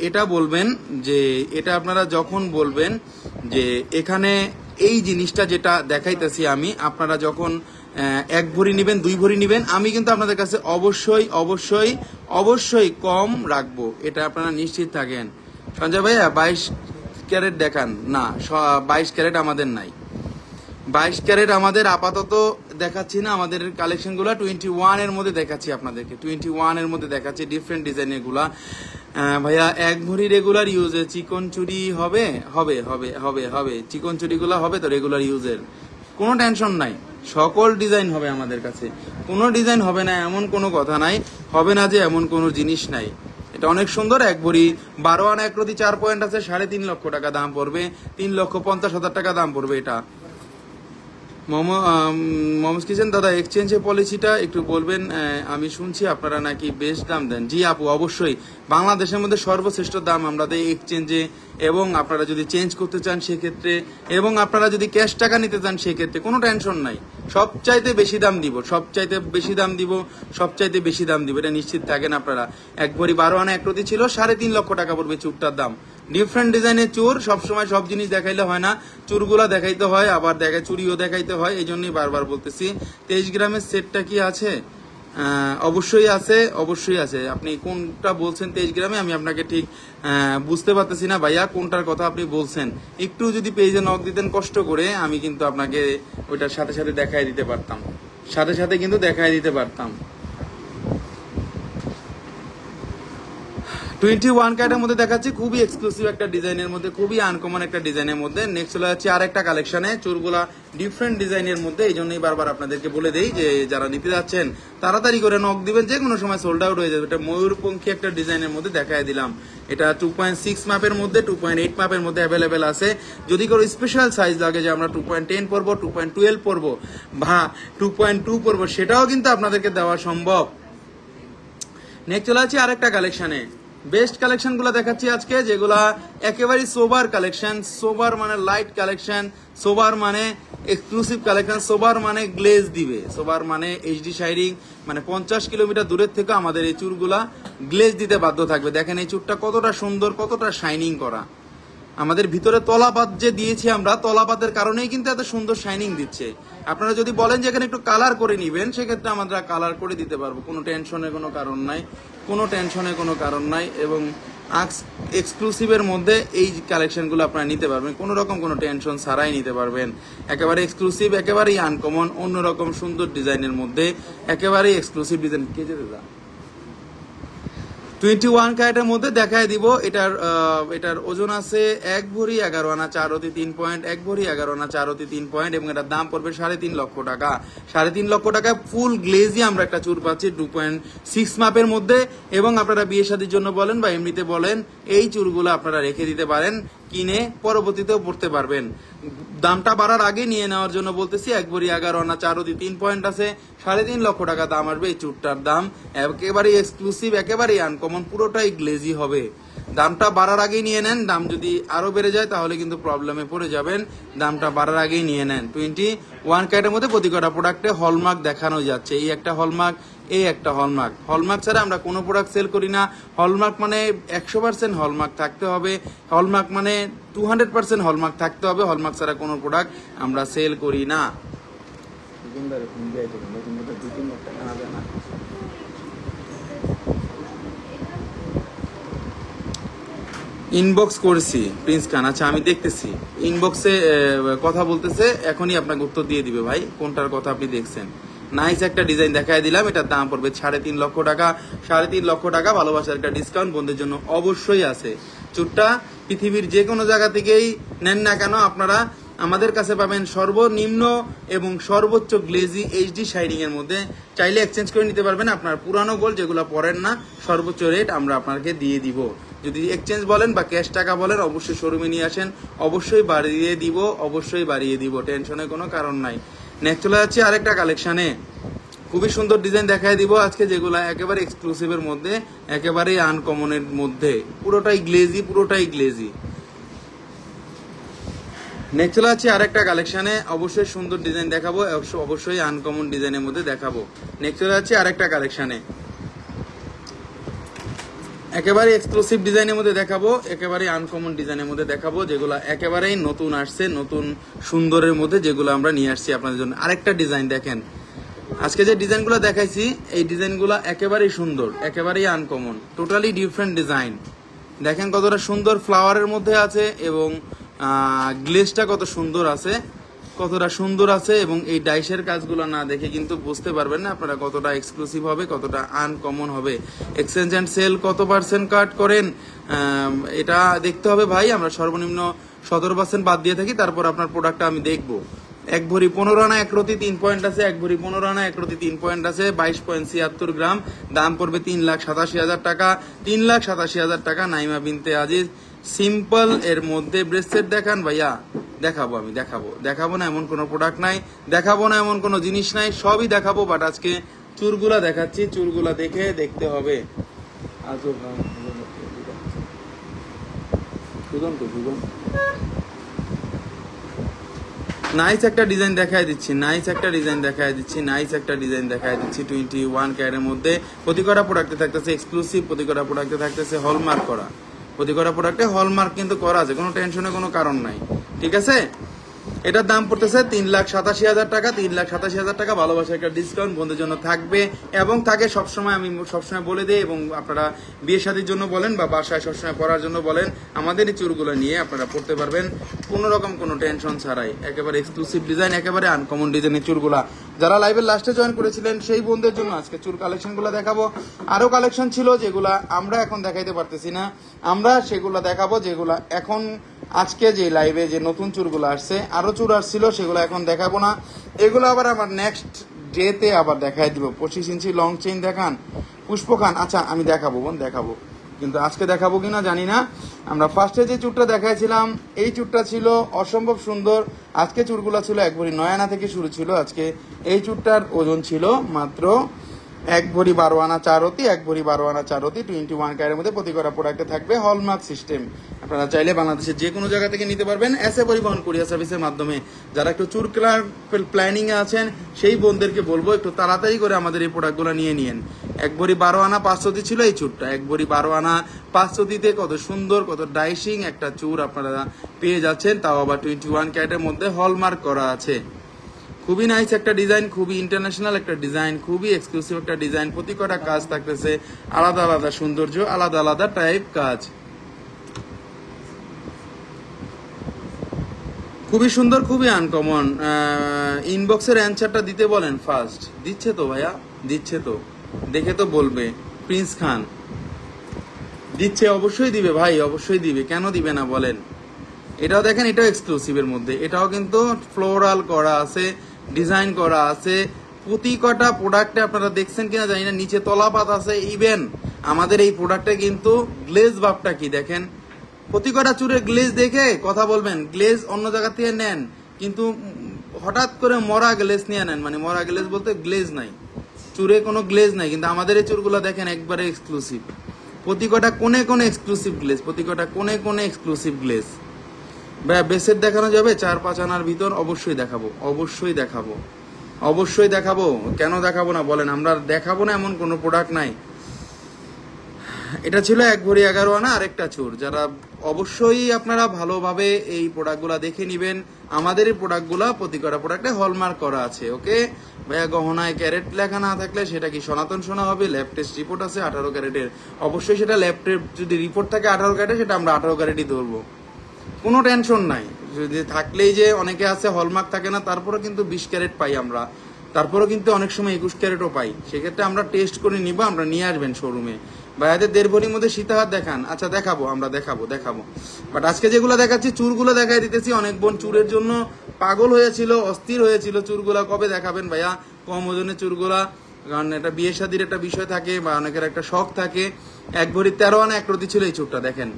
এটা বলবেন, যে এটা আপনারা যখন বলবেন যে এখানে এই জিনিসটা যেটা দেখাইতেছি আমি, আপনারা যখন 1 ভরি নেবেন 2 ভরি নেবেন, আমি কিন্তু আপনাদের কাছে অবশ্যই অবশ্যই অবশ্যই কম রাখবো, এটা আপনারা নিশ্চিত থাকেন। সঞ্জয় ভাইয়া 22 ক্যারেট দেখান না, 22 ক্যারেট আমাদের নাই, 22 ক্যারেট আমাদের আপাতত দেখাচ্ছি না। আমাদের কালেকশনগুলো 21 এর মধ্যে দেখাচ্ছি আপনাদেরকে, 21 এর মধ্যে দেখাচ্ছি ডিফারেন্ট ডিজাইনের গুলা। ভাইয়া 1 ভরি রেগুলার ইউজে চিকন চুরি হবে? হবে হবে হবে হবে, চিকন চুরিগুলো হবে তো রেগুলার ইউজের, কোনো টেনশন নাই। সকল ডিজাইন হবে আমাদের কাছে, কোনো ডিজাইন হবে না এমন কোনো কথা নাই, হবে না যে এমন কোনো জিনিস নাই। এটা অনেক সুন্দর। 1 ভরি 12 আনা 1 প্রতি 4 পয়েন্ট আছে, 3.5 লক্ষ টাকা দাম পড়বে, 3,50,000 টাকা দাম পড়বে এটা। মোহাম্মদ কিচেন দাদা, এক্সচেঞ্জের পলিসিটা একটু বলবেন? আমি শুনছি আপনারা নাকি বেশ দাম দেন। জি আপু, অবশ্যই বাংলাদেশের মধ্যে সর্বশ্রেষ্ঠ দাম আমরা দেই এক্সচেঞ্জে, এবং আপনারা যদি চেঞ্জ করতে চান সেক্ষেত্রে, এবং আপনারা যদি ক্যাশ টাকা নিতে চান সেক্ষেত্রে কোনো টেনশন নাই। সবচাইতে বেশি দাম দিব, সবচাইতে বেশি দাম দিব, সবচাইতে বেশি দাম দিব, এটা নিশ্চিত থাকেন আপনারা। 1 ভরি 12 আনা 1 প্রতি ছিল, 3.5 লক্ষ টাকা পড়বে চুরটার দাম। ডিফারেন্ট ডিজাইনের চুর, সবসময় সব জিনিস দেখাইলে হয় না, চুরগুলা দেখাইতে হয়, আবার চুরিও দেখাইতে হয়, এই জন্যই বারবার বলতেছি। 23 গ্রামের সেটটা কি আছে? অবশ্যই আছে, অবশ্যই আছে। আপনি কোনটা বলছেন 23 গ্রামে, আমি আপনাকে ঠিক বুঝতে পারতেছি না ভাইয়া কোনটার কথা আপনি বলছেন। একটু যদি পেজে নক দিতেন কষ্ট করে, আমি কিন্তু আপনাকে ওইটার সাথে সাথে দেখাই দিতে পারতাম, সাথে সাথে কিন্তু দেখাই দিতে পারতাম। 21 ক্যারেটের মধ্যে দেখাচ্ছি, খুবই এক্সক্লুসিভ একটা ডিজাইনের মধ্যে, খুবই আনকমন একটা ডিজাইনের মধ্যে। নেক্সট চলে যাচ্ছে আর একটা কালেকশনে, চুরগুলা ডিফারেন্ট ডিজাইনের মধ্যে, এই জন্যই বারবার আপনাদেরকে বলে দেই যে যারা নিতে যাচ্ছেন তাড়াতাড়ি করে নক দিবেন, যে কোনো সময় সোল্ড আউট হয়ে যাবে। এটা ময়ূরপঙ্খী একটা ডিজাইনের মধ্যে দেখায় দিলাম। এটা 2.6 মাপের মধ্যে, 2.8 মাপের মধ্যে অ্যাভেলেবেল আছে। যদি কোনো স্পেশাল সাইজ লাগে যে আমরা 2.10 পরবো, 2.12 পরবো বা 2.2 পরবো, সেটাও কিন্তু আপনাদেরকে দেওয়া সম্ভব। নেক্সট চলে যাচ্ছে আরেকটা কালেকশনে, বেস্ট কালেকশন গুলো দেখাচ্ছি আজকে, যেগুলা একেবারে সোবার কালেকশন। সোবার মানে লাইট কালেকশন, সোবার মানে এক্সক্লুসিভ কালেকশন, সোবার মানে গ্লেজ দিবে, সোবার মানে এইচডি শাইনিং, মানে 50 কিলোমিটার দূরের থেকে আমাদের এই চুরগুলা গ্লেজ দিতে বাধ্য থাকবে। দেখেন এই চুরটা কতটা সুন্দর, কতটা শাইনিং করা। আমাদের ভিতরে তলাপাত যে দিয়েছি আমরা, তলাপাতের কারণেই কিন্তু এত সুন্দর শাইনিং দিচ্ছে। আপনারা যদি বলেন যে এখানে একটু কালার করে নিবেন, সেক্ষেত্রে আমরা কালার করে দিতে পারবো, কোনো টেনশনের কোনো কারণ নাই, কোনো টেনশনের কোনো কারণ নাই। এবং এক্সক্লুসিভের মধ্যে এই কালেকশনগুলো আপনারা নিতে পারবেন, কোনো রকম কোনো টেনশন ছাড়াই নিতে পারবেন। একেবারে এক্সক্লুসিভ, একেবারেই আনকমন, অন্যরকম সুন্দর ডিজাইনের মধ্যে, একেবারেই এক্সক্লুসিভ ডিজাইন। কে যেতে দা 21 ক্যারেটের মধ্যে দেখায় দিব। এটার ওজন আছে 1 ভরি 11 আনা 4 অতি 3 পয়েন্ট, 1 ভরি 11 আনা 4 অতি 3 পয়েন্ট, এবং এটার দাম পড়বে 3.5 লক্ষ টাকা। 3.5 লক্ষ টাকায় ফুল গ্লেজি আমরা একটা চুর পাচ্ছি 2.6 মাপের মধ্যে। এবং আপনারা বিয়ে শাদীর জন্য বলেন বা এমনিতে বলেন, এই চুরগুলো আপনারা রেখে দিতে পারেন, কিনে পরবর্তীতেও পড়তে পারবেন। দামটা বাড়ার আগে নিয়ে নেওয়ার জন্য বলতেছি। 1 ভরি 11 আনা 4 অতি 3 পয়েন্ট আছে, 3.5 লক্ষ টাকা দাম আসবে এই চুরটার দাম। একেবারেই এক্সক্লুসিভ, একেবারেই আনকমন, পুরোটাই গ্লেজি হবে। দামটা বাড়ার আগেই নিয়ে নেন, দাম যদি আরো বেড়ে যায় তাহলে কিন্তু প্রবলেমে পড়ে যাবেন। দামটা বাড়ার আগেই নিয়ে নেন। 21 ক্যারেটের মধ্যে প্রতি কটা প্রোডাক্টে হলমার্ক দেখানো যাচ্ছে। এই একটা হলমার্ক, এই একটা হলমার্ক। হলমার্ক ছাড়া আমরা কোনো প্রোডাক্ট সেল করি না। হলমার্ক মানে 100% হলমার্ক থাকতে হবে। হলমার্ক মানে 200% হলমার্ক থাকতে হবে। হলমার্ক ছাড়া কোনো প্রোডাক্ট আমরা সেল করি না। ইনবক্স করছি প্রিন্স খান। আচ্ছা আমি দেখতেছি, ইনবক্সে কথা বলতেছে, এখনই আপনাকে উত্তর দিয়ে দিবে ভাই কোনটার কথা আপনি দেখছেন। নাইস একটা ডিজাইন দেখাই দিলাম, এটার দাম পড়বে 3.5 লক্ষ টাকা। 3.5 লক্ষ টাকা ভালোবাসার একটা ডিসকাউন্ট বন্ধুদের জন্য অবশ্যই আছে। চুটটা পৃথিবীর যে কোনো জায়গা থেকেই নেন না কেন আপনারা আমাদের কাছে পাবেন সর্বনিম্ন এবং সর্বোচ্চ গ্লেজি এইচডি শাইনিং এর মধ্যে। চাইলে এক্সচেঞ্জ করে নিতে পারবেন আপনার পুরানো গোল্ড যেগুলো পরেন না, সর্বোচ্চ রেট আমরা আপনাকে দিয়ে দিব। যদি এক্সচেঞ্জ বলেন বা ক্যাশ টাকা বলেন অবশ্যই শোরুমে নিয়ে আসেন, অবশ্যই বাড়িয়ে দিব, অবশ্যই বাড়িয়ে দিব, টেনশনের কোনো কারণ নাই। নেক্সট চলে যাচ্ছে আরেকটা কালেকশনে, খুবই সুন্দর ডিজাইন দেখায় দিব আজকে, যেগুলো একেবারে এক্সক্লুসিভের মধ্যে, একেবারেই আনকমনের মধ্যে, পুরোটাই গ্লেজি, পুরোটাই গ্লেজি। নেক্সট চলে যাচ্ছে আরেকটা কালেকশনে, অবশ্যই সুন্দর ডিজাইন দেখাবো, অবশ্যই আনকমন ডিজাইনের মধ্যে দেখাবো। নেক্সট চলে যাচ্ছে আরেকটা কালেকশনে, একেবারে এক্সক্লুসিভ ডিজাইনের মধ্যে দেখাবো, একেবারে আনকমন ডিজাইনের মধ্যে দেখাবো, যেগুলো একেবারেই নতুন আসছে, নতুন সুন্দরের মধ্যে, যেগুলো আমরা নিয়ে আসছি আপনাদের জন্য। আরেকটা ডিজাইন দেখেন, আজকে যে ডিজাইনগুলো দেখাইছি এই ডিজাইনগুলো একেবারেই সুন্দর, একেবারেই আনকমন, টোটালি ডিফারেন্ট ডিজাইন। দেখেন কতটা সুন্দর ফ্লাওয়ারের মধ্যে আছে এবং গ্লেজটা কত সুন্দর আছে, কতটা সুন্দর আছে। এবং এই ডাইসের কাজগুলো না দেখে কিন্তু বুঝতে পারবেন না আপনারা কতটা এক্সক্লুসিভ হবে, কতটা আনকমন হবে। এক্সচেঞ্জ অ্যান্ড সেল কত পার্সেন্ট কাট করেন এটা দেখতে হবে ভাই। আমরা সর্বনিম্ন 17% বাদ দিয়ে থাকি, তারপর আপনার প্রোডাক্টটা আমি দেখবো। 1 ভরি 15 আনা 1 রতি 3 পয়েন্ট আছে, 1 ভরি 15 আনা 1 রতি 3 পয়েন্ট আছে, 22.76 গ্রাম, দাম পড়বে 3,87,000 টাকা। 3,87,000 টাকা। নাইমা বিনতে আজিজ সিম্পল এর মধ্যে ব্রেসলেট দেখান ভাইয়া, দেখাবো আমি, দেখাবো না এমন কোনো প্রোডাক্ট নাই, দেখাবো না এমন কোনো জিনিস নাই, সবই দেখাবো। বাট আজকে চুরগুলা দেখাচ্ছি, চুরগুলা দেখে দেখতে হবে। নাইস একটা ডিজাইন দেখায় দিচ্ছি, নাইস একটা ডিজাইন দেখায় দিচ্ছি, নাইস একটা ডিজাইন দেখায় দিচ্ছি। 21 ক্যারেটের মধ্যে প্রতি কটা প্রোডাক্টে থাকতেছে এক্সক্লুসিভ, প্রতি কটা প্রোডাক্টে থাকতেছে হলমার্ক করা, প্রতি কটা প্রোডাক্টে হলমার্ক কিন্তু করা আছে, কোনো টেনশনের কোনো কারণ নাই, ঠিক আছে। এটার দাম পড়তেছে 3,87,000 টাকা। 3,87,000 টাকা ভালোবাসার একটা ডিসকাউন্ট বন্ধুদের জন্য থাকবে এবং থাকে সবসময়। আমি সবসময় বলে দিই, এবং আপনারা বিয়ে শাদীর জন্য বলেন বা বাসায় সবসময় পরার জন্য বলেন, আমাদের এই চুরগুলো নিয়ে আপনারা পড়তে পারবেন কোনো রকম কোনো টেনশন ছাড়াই। একেবারে এক্সক্লুসিভ ডিজাইন, একেবারে আনকমন ডিজাইনের চুরগুলা। যারা লাইভের লাস্টে জয়েন করেছিলেন সেই বন্ধুদের জন্য আজকে চুর কালেকশনগুলো দেখাবো। আরো কালেকশন ছিল যেগুলা আমরা এখন দেখাইতে পারতেছি না, আমরা সেগুলো দেখাবো, যেগুলা এখন আজকে যে লাইভে যে নতুন চুরগুলো আসছে, আরো চুর আসছিল, সেগুলো এখন দেখাবো না। এগুলো আবার আমার নেক্সট ডেতে আবার দেখাই দিব। 25 ইঞ্চি লং চেইন দেখান পুষ্প খান। আচ্ছা আমি দেখাবো বোন, দেখাবো, কিন্তু আজকে দেখাবো কিনা জানি না। আমরা ফার্স্টে যে চুরটা দেখাইছিলাম এই চুরটা ছিল অসম্ভব সুন্দর। আজকে চুরগুলো ছিল 1 ভরি 9 আনা থেকে শুরু ছিল। আজকে এই চুরটার ওজন ছিল মাত্র 1 ভরি 12 আনা 4 রতি, 1 ভরি 12 আনা 4 রতি। 21 ক্যারেটের মধ্যে প্রতি কটা প্রোডাক্টে থাকবে হলমার্ক সিস্টেম। আপনারা চাইলে বাংলাদেশের যে কোনো জায়গা থেকে নিতে পারবেন এসে পরিবহন কুরিয়ার সার্ভিসের মাধ্যমে। যারা একটু চুর প্ল্যানিং এ আছেন সেই বোনদেরকে বলবো একটু তাড়াতাড়ি করে আমাদের এই প্রোডাক্টগুলো নিয়ে নিন। 1 ভরি 12 আনা 5 রতি ছিল এই চুরটা। 1 ভরি 12 আনা 5 রতিতে কত সুন্দর, কত ডাইসিং একটা চুর আপনারা পেয়ে যাচ্ছেন, তাও আবার 21 ক্যারেটের মধ্যে হলমার্ক করা আছে। খুবই নাইস একটা ডিজাইন, খুবই ইন্টারন্যাশনাল একটা ডিজাইন, খুবই এক্সক্লুসিভ একটা ডিজাইন। প্রতি কটা কাজ থাকতেছে আলাদা আলাদা সৌন্দর্য, আলাদা আলাদা টাইপ কাজ, খুবই সুন্দর, খুবই আনকমন। ইনবক্সের অ্যান্সারটা দিতে বলেন ফার্স্ট। দিচ্ছে তো ভাইয়া, দিচ্ছে তো, দেখে তো বলবে। প্রিন্স খান দিচ্ছে, অবশ্যই দিবে ভাই, অবশ্যই দিবে, কেন দিবে না বলেন। এটাও দেখেন, এটাও এক্সক্লুসিভের মধ্যে, এটাও কিন্তু ফ্লোরাল করা আছে, ডিজাইন করা আছে। প্রতি কটা প্রোডাক্টে আপনারা দেখছেন কিনা জানি না, নিচে তলাপাত আছে। ইভেন আমাদের এই প্রোডাক্টে কিন্তু গ্লেজ ভাবটা কি দেখেন, প্রতি কটা চুরের গ্লেজ দেখে কথা বলবেন। গ্লেজ অন্য জায়গা থেকে নেন, কিন্তু হঠাৎ করে মরা গ্লেজ নিয়ে নেন, মানে মরা গ্লেজ বলতে গ্লেজ নাই, চুরে কোনো গ্লেজ নাই, কিন্তু আমাদের এই চুরগুলো দেখেন একবারে এক্সক্লুসিভ। প্রতি কটা কোনে কোনে এক্সক্লুসিভ গ্লেজ, প্রতি কটা কোনে কোনে এক্সক্লুসিভ গ্লেজ। ভাইয়া বেসেট দেখানো যাবে 4-5 আনার ভিতর? অবশ্যই দেখাবো, অবশ্যই দেখাবো, অবশ্যই দেখাবো। কেন দেখাবো না বলেন? আমরা দেখাবো না এমন কোনো প্রোডাক্ট নাই। এটা ছিল 1 ভরি 11 আনা আরেকটা চুর। যারা অবশ্যই আপনারা ভালোভাবে এই প্রোডাক্টগুলা দেখে নিবেন। আমাদের এই প্রোডাক্টগুলা প্রতি কটা প্রোডাক্টে হলমার্ক করা আছে। ওকে ভাইয়া, গহনায় ক্যারেট লেখা না থাকলে সেটা কি সনাতন সোনা হবে? ল্যাব টেস্ট রিপোর্ট আছে 18 ক্যারেটের, অবশ্যই সেটা ল্যাব টেস্ট যদি রিপোর্ট থাকে 18 ক্যারেটে, সেটা আমরা 18 ক্যারেটই ধরবো, কোনো টেনশন নাই। যদি থাকলেই যে অনেকে আছে হলমার্ক থাকে না, তারপরে কিন্তু 20 ক্যারেট পাই আমরা, তারপরেও কিন্তু অনেক সময় 21 ক্যারেটও পাই। সেক্ষেত্রে আমরা টেস্ট করে নিব, আমরা নিয়ে আসবেন শোরুমে। ভাইয়াদের 1.5 ভরির মধ্যে সীতাহার দেখান। আচ্ছা দেখাবো, আমরা দেখাবো। বাট আজকে যেগুলো দেখাচ্ছি চুরগুলো দেখাই দিতেছি। অনেক বোন চুরের জন্য পাগল হয়েছিল, অস্থির হয়েছিল। চুরগুলা কবে দেখাবেন ভাইয়া? কম ওজনের চুরগুলা, কারণ এটা বিয়ে শাদির একটা বিষয় থাকে বা অনেকের একটা শখ থাকে। 1 ভরি 13 আনা 1 রতি ছিল এই চুরটা, দেখেন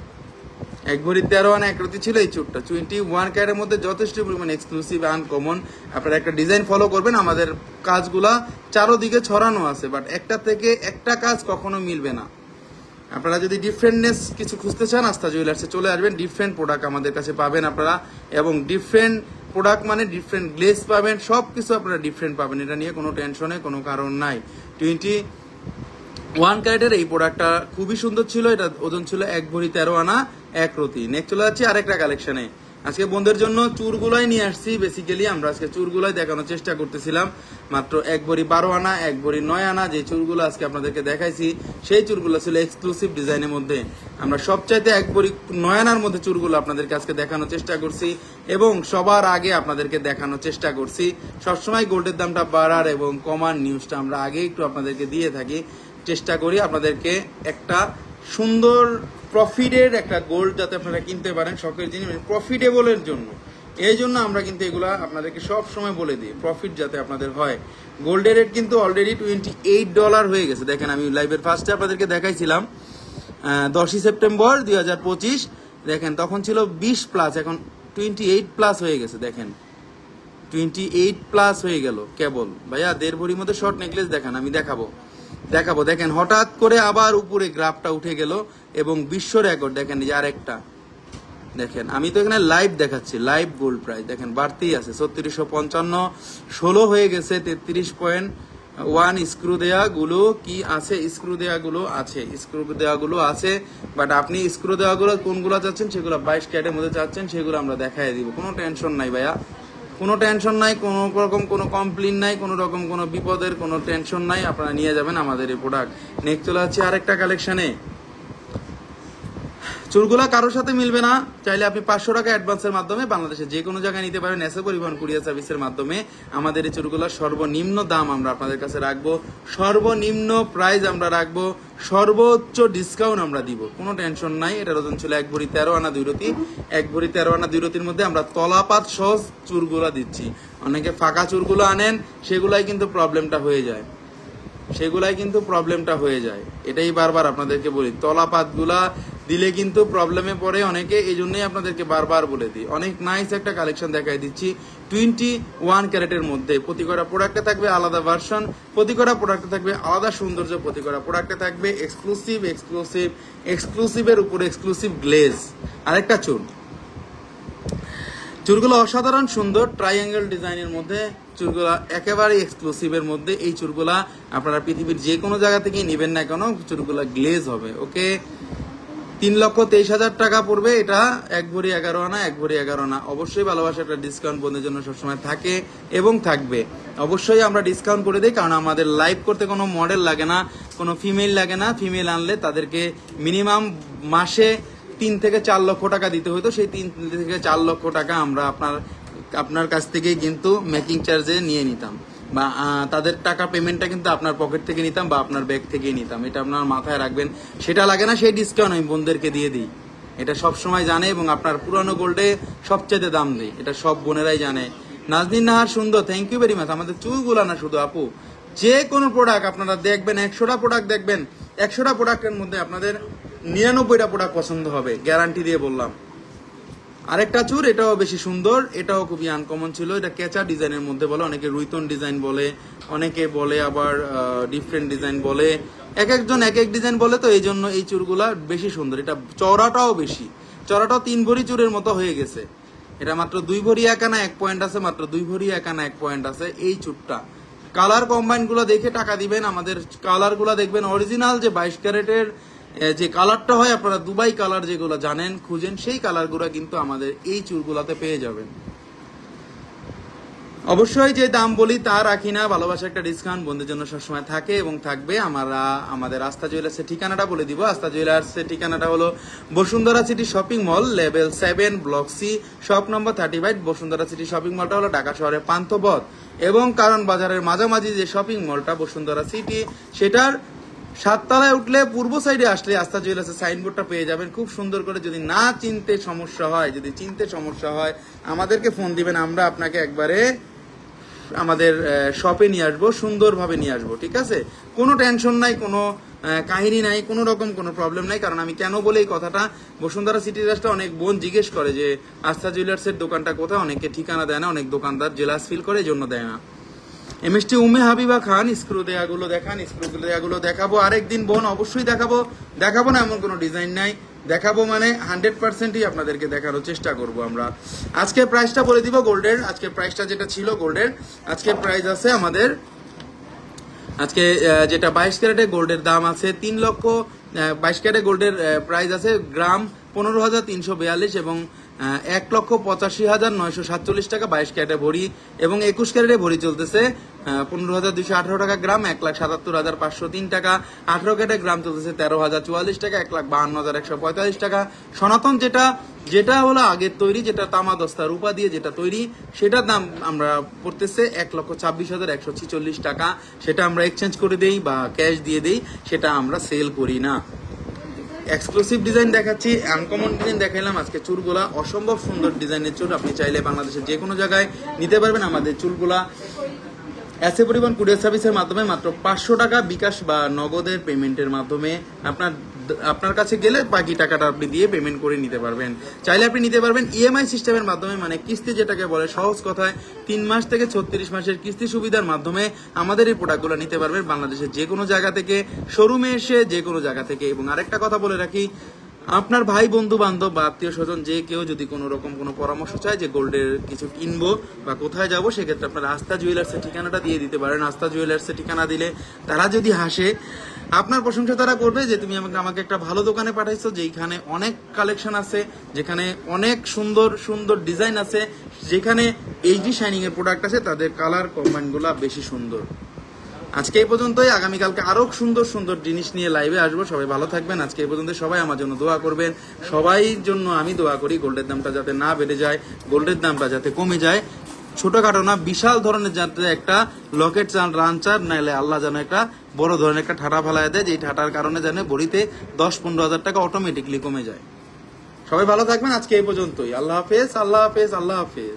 1 ভরি 13 আনা 1 রতি ছিল এই চুরটা। 21 ক্যারেটের মধ্যে যথেষ্ট পরিমাণ এক্সক্লুসিভ আনকমন। আপনারা একটা ডিজাইন ফলো করবেন। আমাদের কাজগুলা চারোদিকে ছড়ানো আছে, বাট একটা থেকে একটা কাজ কখনো মিলবে না। আপনারা যদি ডিফারেন্টনেস কিছু খুঁজতে চান, আস্থা জুয়েলার্সে চলে আসবেন। ডিফারেন্ট প্রোডাক্ট আমাদের কাছে পাবেন আপনারা, এবং ডিফারেন্ট প্রোডাক্ট মানে ডিফারেন্ট গ্লেজ পাবেন, সবকিছু আপনারা ডিফারেন্ট পাবেন। এটা নিয়ে কোনো টেনশনের কোনো কারণ নাই। 21 ক্যারেটের এই প্রোডাক্টটা খুবই সুন্দর ছিল। এটা ওজন ছিল 1 ভরি 13 আনা 1 রতি। নেক্সট চলে যাচ্ছি আরেকটা কালেকশনে। আজকে বন্ধুদের জন্য চুরগুলাই নিয়ে আসছি। বেসিক্যালি আমরা আজকে চুরগুলাই দেখানোর চেষ্টা করতেছিলাম। মাত্র 1 ভরি 12 আনা 1 ভরি 9 আনা যে চুরগুলো আজকে আপনাদেরকে দেখাইছি, সেই চুরগুলো ছিল এক্সক্লুসিভ ডিজাইনের মধ্যে। আমরা সবচাইতে 1 ভরি 9 আনার মধ্যে চুরগুলো আপনাদেরকে আজকে দেখানোর চেষ্টা করছি, এবং সবার আগে আপনাদেরকে দেখানোর চেষ্টা করছি। সবসময় গোল্ডের দামটা বাড়ার এবং কমার নিউজটা আমরা আগে একটু আপনাদেরকে দিয়ে থাকি। চেষ্টা করি আপনাদেরকে একটা সুন্দর প্রফিটের একটা গোল্ড যাতে আপনারা কিনতে পারেন, শখের জিনিস প্রফিটেবলের জন্য। এই জন্য আমরা কিন্তু এগুলা আপনাদেরকে সব সময় বলে দিই, প্রফিট যাতে আপনাদের হয়। গোল্ডের রেট কিন্তু অলরেডি $28 হয়ে গেছে। দেখেন আমি লাইভের ফার্স্টে আপনাদেরকে দেখাইছিলাম 10 সেপ্টেম্বর 2025। দেখেন তখন ছিল 20 প্লাস, এখন 28 প্লাস হয়ে গেছে। দেখেন 28 প্লাস হয়ে গেল কেবল। ভাইয়া 1.5 ভরির মধ্যে শর্ট নেকলেস দেখান, আমি দেখাবো। দেখেন হঠাৎ করে আবার উপরে গ্রাফটা উঠে গেল, এবং বিশ্ব রেকর্ড দেখেন এই যে আরেকটা দেখেন। আমি তো এখানে লাইভ দেখাচ্ছি, লাইভ গোল্ড প্রাইস দেখেন বাড়তেই আছে। 3655 16 হয়ে গেছে 33.1। স্ক্রু দেয়া গুলো কি আছে? স্ক্রু দেয়া গুলো আছে, বাট আপনি স্ক্রু দেওয়া গুলো কোনগুলো চাচ্ছেন, সেগুলো 22 ক্যারেটের মধ্যে চাচ্ছেন, সেগুলো আমরা দেখাই দিব। কোনো টেনশন নাই ভাইয়া, কোনো টেনশন নাই, কোনো রকম কোনো কমপ্লেন নাই, কোনো রকম কোনো বিপদের কোনো টেনশন নাই। আপনারা নিয়ে যাবেন আমাদের এই প্রোডাক্ট। নেক্সট চলে যাচ্ছে আরেকটা কালেকশনে। চুলগুলা কারোর সাথে মিলবে না, চাইলে আপনি 500 টাকা অ্যাডভান্সের মাধ্যমে বাংলাদেশে যে কোনো জায়গায় নিতে পারেন, এসে পরিবহন কুরিয়ার সার্ভিসের মাধ্যমে। আমাদের এই চুলগুলার সর্বনিম্ন দাম আমরা আপনাদের কাছে রাখবো, সর্বনিম্ন প্রাইস আমরা রাখবো, সর্বোচ্চ ডিসকাউন্ট আমরা দিব। কোনো টেনশন নাই। এটার ওজন ছিল 1 ভরি 13 আনা 2 রতি। 1 ভরি 13 আনা 2 রতির মধ্যে আমরা তলাপাত সহ চুরগুলা দিচ্ছি। অনেকে ফাঁকা চুরগুলো আনেন, সেগুলাই কিন্তু প্রবলেমটা হয়ে যায়। এটাই বারবার আপনাদেরকে বলি, তলাপাতগুলা দিলে কিন্তু প্রবলেমে পড়ে অনেকে, এই জন্যই আপনাদেরকে বারবার বলে দিই। অনেক নাইস একটা কালেকশন দেখাই দিচ্ছি 21 ক্যারেটের মধ্যে। প্রতি কটা প্রোডাক্টে থাকবে আলাদা ভার্সন, প্রতি কটা প্রোডাক্টে থাকবে আলাদা সৌন্দর্য, প্রতি কটা প্রোডাক্টে থাকবে এক্সক্লুসিভের উপরে এক্সক্লুসিভ গ্লেজ। আরেকটা চুরগুলো অসাধারণ সুন্দর, ট্রাইঅ্যাঙ্গেল ডিজাইনের মধ্যে চুরগুলা একেবারে এক্সক্লুসিভের মধ্যে। এই চুরগুলা আপনারা পৃথিবীর যে কোনো জায়গা থেকে নেবেন না কেন, চুরগুলা গ্লেজ হবে। ওকে, 3,23,000 টাকা পড়বে এটা। 1 ভরি 11 আনা 1 ভরি 11 আনা। অবশ্যই ভালোবাসা একটা ডিসকাউন্ট বন্ধুদের জন্য সবসময় থাকে এবং থাকবে। অবশ্যই আমরা ডিসকাউন্ট করে দিই, কারণ আমাদের লাইভ করতে কোনো মডেল লাগে না, কোনো ফিমেল লাগে না। ফিমেল আনলে তাদেরকে মিনিমাম মাসে 3 থেকে 4 লক্ষ টাকা দিতে হতো। সেই 3 থেকে 4 লক্ষ টাকা আমরা আপনার কাছ থেকেই কিন্তু মেকিং চার্জে নিয়ে নিতাম, বা তাদের টাকা পেমেন্টটা কিন্তু আপনার পকেট থেকে নিতাম বা আপনার ব্যাগ থেকে নিতাম। এটা আপনার মাথায় রাখবেন। সেটা লাগে না, সেই ডিসকাউন্ট আমি বোনদেরকে দিয়ে দিই। এটা সব সময় জানে, এবং আপনার পুরানো গোল্ডে সবচেয়ে দাম দিই, এটা সব বোনেরাই জানে। নাজনীন নাহার সুন্দর, থ্যাংক ইউ ভেরি মাচ। আমাদের চুলগুলা না শুধু আপু, যে কোনো প্রোডাক্ট আপনারা দেখবেন, 100টা প্রোডাক্ট দেখবেন, 100টা প্রোডাক্টের মধ্যে আপনাদের 99টা প্রোডাক্ট পছন্দ হবে, গ্যারান্টি দিয়ে বললাম। আরেকটা চুর, এটাও বেশি সুন্দর, এটাও খুবই আনকমন ছিল। এটা কেঁচা ডিজাইনের মধ্যে বলে, অনেকে রুইতন ডিজাইন বলে, অনেকে বলে আবার ডিফারেন্ট ডিজাইন বলে, এক একজন এক এক ডিজাইন বলে। তো এই জন্য এই চুরগুলা বেশি সুন্দর। এটা চওড়াটাও বেশি, চওড়াটাও 3 ভরি চুরের মতো হয়ে গেছে। এটা মাত্র 2 ভরি 1 আনা 1 পয়েন্ট আছে, মাত্র 2 ভরি 1 আনা 1 পয়েন্ট আছে এই চুরটা। কালার কম্বাইন গুলো দেখে টাকা দিবেন। আমাদের কালার গুলা দেখবেন অরিজিনাল যে 22 ক্যারেটের যে কালারটা হয়, আপনারা দুবাই কালার যেগুলো জানেন খুঁজেন, সেই কালার গুলা কিন্তু আমাদের এই চুলগুলাতে পেয়ে যাবেন। অবশ্যই যে দাম বলি তা রাখি না, ভালোবাসা একটা ডিসকাউন্ট বন্ধুদের জন্য সবসময় থাকে এবং থাকবে। আমরা আমাদের আস্থা জুয়েলার্সের ঠিকানাটা বলে দিব। আস্থা জুয়েলার্সের ঠিকানাটা হলো Bashundhara city shopping mall, level 7, block C, shop number 35। Bashundhara city shopping মলটা হলো ঢাকা শহরের পান্থপথ এবং কারণ বাজারের মাঝামাঝি যে শপিং মলটা বসুন্ধরা সিটি, সেটার 7 তলায় উঠলে পূর্ব সাইডে আসলে আস্থা জুয়েলার্সের সাইনবোর্ডটা পেয়ে যাবেন খুব সুন্দর করে। যদি না চিনতে সমস্যা হয়, যদি চিনতে সমস্যা হয় আমাদেরকে ফোন দিবেন, আমরা আপনাকে একবারে আমাদের শপে নিয়ে আসবো, সুন্দরভাবে নিয়ে আসবো, ঠিক আছে? কোনো টেনশন নাই, কোনো কাহিনী নাই, কোনো রকম কোনো প্রবলেম নাই। কারণ আমি কেন বলে এই কথাটা, বসুন্ধরা সিটি রাস্তা অনেক বোন জিজ্ঞেস করে যে আস্থা জুয়েলার্সের দোকানটা কোথায়, অনেকে ঠিকানা দেয় না, অনেক দোকানদার জেলাস ফিল করে, এই জন্য দেয় না। এমএসটি উম্মে হাবিবা খান, স্ক্রু দেয়াগুলো দেখান, স্ক্রু দেয়াগুলো দেখাবো আরেকদিন বোন, অবশ্যই দেখাবো না এমন কোনো ডিজাইন নাই, দেখাবো মানে 100%ই আপনাদেরকে দেখানোর চেষ্টা করব আমরা। আজকে প্রাইসটা বলে দিব গোল্ডের, আজকে প্রাইসটা যেটা ছিল গোল্ডের, আজকে প্রাইস আছে আমাদের, আজকে যেটা 22 ক্যারেটের গোল্ডের দাম আছে 3,22 ক্যারেট গোল্ডের প্রাইস আছে গ্রাম 15,342 এবং 1,85,947 টাকা 22 ক্যারেটে ভরি, এবং 21 ক্যারেটে ভরি চলতেছে 15,218 টাকা গ্রাম, 1,77,503 টাকা। 18 ক্যারেটে গ্রাম চলতেছে 13,044 টাকা, 1,52,145 টাকা। সনাতন যেটা হলো আগের তৈরি, যেটা তামা দস্তা রূপা দিয়ে যেটা তৈরি, সেটার দাম আমরা পড়তেছে 1,26,146 টাকা। সেটা আমরা এক্সচেঞ্জ করে দেই বা ক্যাশ দিয়ে দেই, সেটা আমরা সেল করি না। এক্সক্লুসিভ ডিজাইন দেখাচ্ছি, আনকমন ডিজাইন দেখাইলাম। আজকে চুলগুলা অসম্ভব সুন্দর ডিজাইনের চুল, আপনি চাইলে বাংলাদেশের যে কোনো জায়গায় নিতে পারবেন। আমাদের চুলগুলা এসে পরিবহন কুরিয়ার সার্ভিসের মাধ্যমে মাত্র 500 টাকা বিকাশ বা নগদের পেমেন্টের মাধ্যমে আপনার কাছে গেলে বাকি টাকাটা আপনি দিয়ে পেমেন্ট করে নিতে পারবেন। চাইলে আপনি নিতে পারবেন ইএমআই সিস্টেমের মাধ্যমে, মানে কিস্তি যেটাকে বলে সহজ কথায় 3 মাস থেকে 36 মাসের কিস্তি সুবিধার মাধ্যমে আমাদের এই প্রোডাক্টগুলো নিতে পারবেন বাংলাদেশের যে কোনো জায়গা থেকে, শোরুমে এসে যে কোনো জায়গা থেকে। এবং আরেকটা কথা বলে রাখি, আপনার ভাই বন্ধু বান্ধব বা আত্মীয় স্বজন যে কেউ যদি কোনো রকম কোনো পরামর্শ চায় যে গোল্ডের কিছু কিনবো বা কোথায় যাবো, সেক্ষেত্রে আপনারা আস্থা জুয়েলার্সের ঠিকানাটা দিয়ে দিতে পারেন। আস্থা জুয়েলার্সের ঠিকানা দিলে তারা যদি হাসে, আপনার প্রশংসা তারা করবে যে তুমি আমাকে একটা ভালো দোকানে পাঠাইছো, যেখানে অনেক কালেকশন আছে, যেখানে অনেক সুন্দর সুন্দর ডিজাইন আছে, যেখানে এইচডি শাইনিং এর প্রোডাক্ট আছে, তাদের কালার কম্বাইনগুলো বেশি সুন্দর। আজকে এই পর্যন্তই, আগামীকালকে আরো সুন্দর সুন্দর জিনিস নিয়ে লাইভে আসবো। সবাই ভালো থাকবেন। আজকে এই পর্যন্ত, সবাই আমার জন্য দোয়া করবেন। সবাই জন্য আমি দোয়া করি গোল্ডের দামটা যাতে না বেড়ে যায়, গোল্ডের দামটা যাতে কমে যায়। ছোটখাটো না, বিশাল ধরনের যাতে একটা লকেট চান, রানচার, নাইলে আল্লাহ যেন একটা বড় ধরনের একটা ঠাটা ফেলায় দেয়, যেই ঠাটার কারণে যেন বড়িতে 10-15 হাজার টাকা অটোমেটিকলি কমে যায়। সবাই ভালো থাকবেন। আজকে এই পর্যন্তই। আল্লাহ হাফেজ, আল্লাহ হাফেজ, আল্লাহ হাফেজ।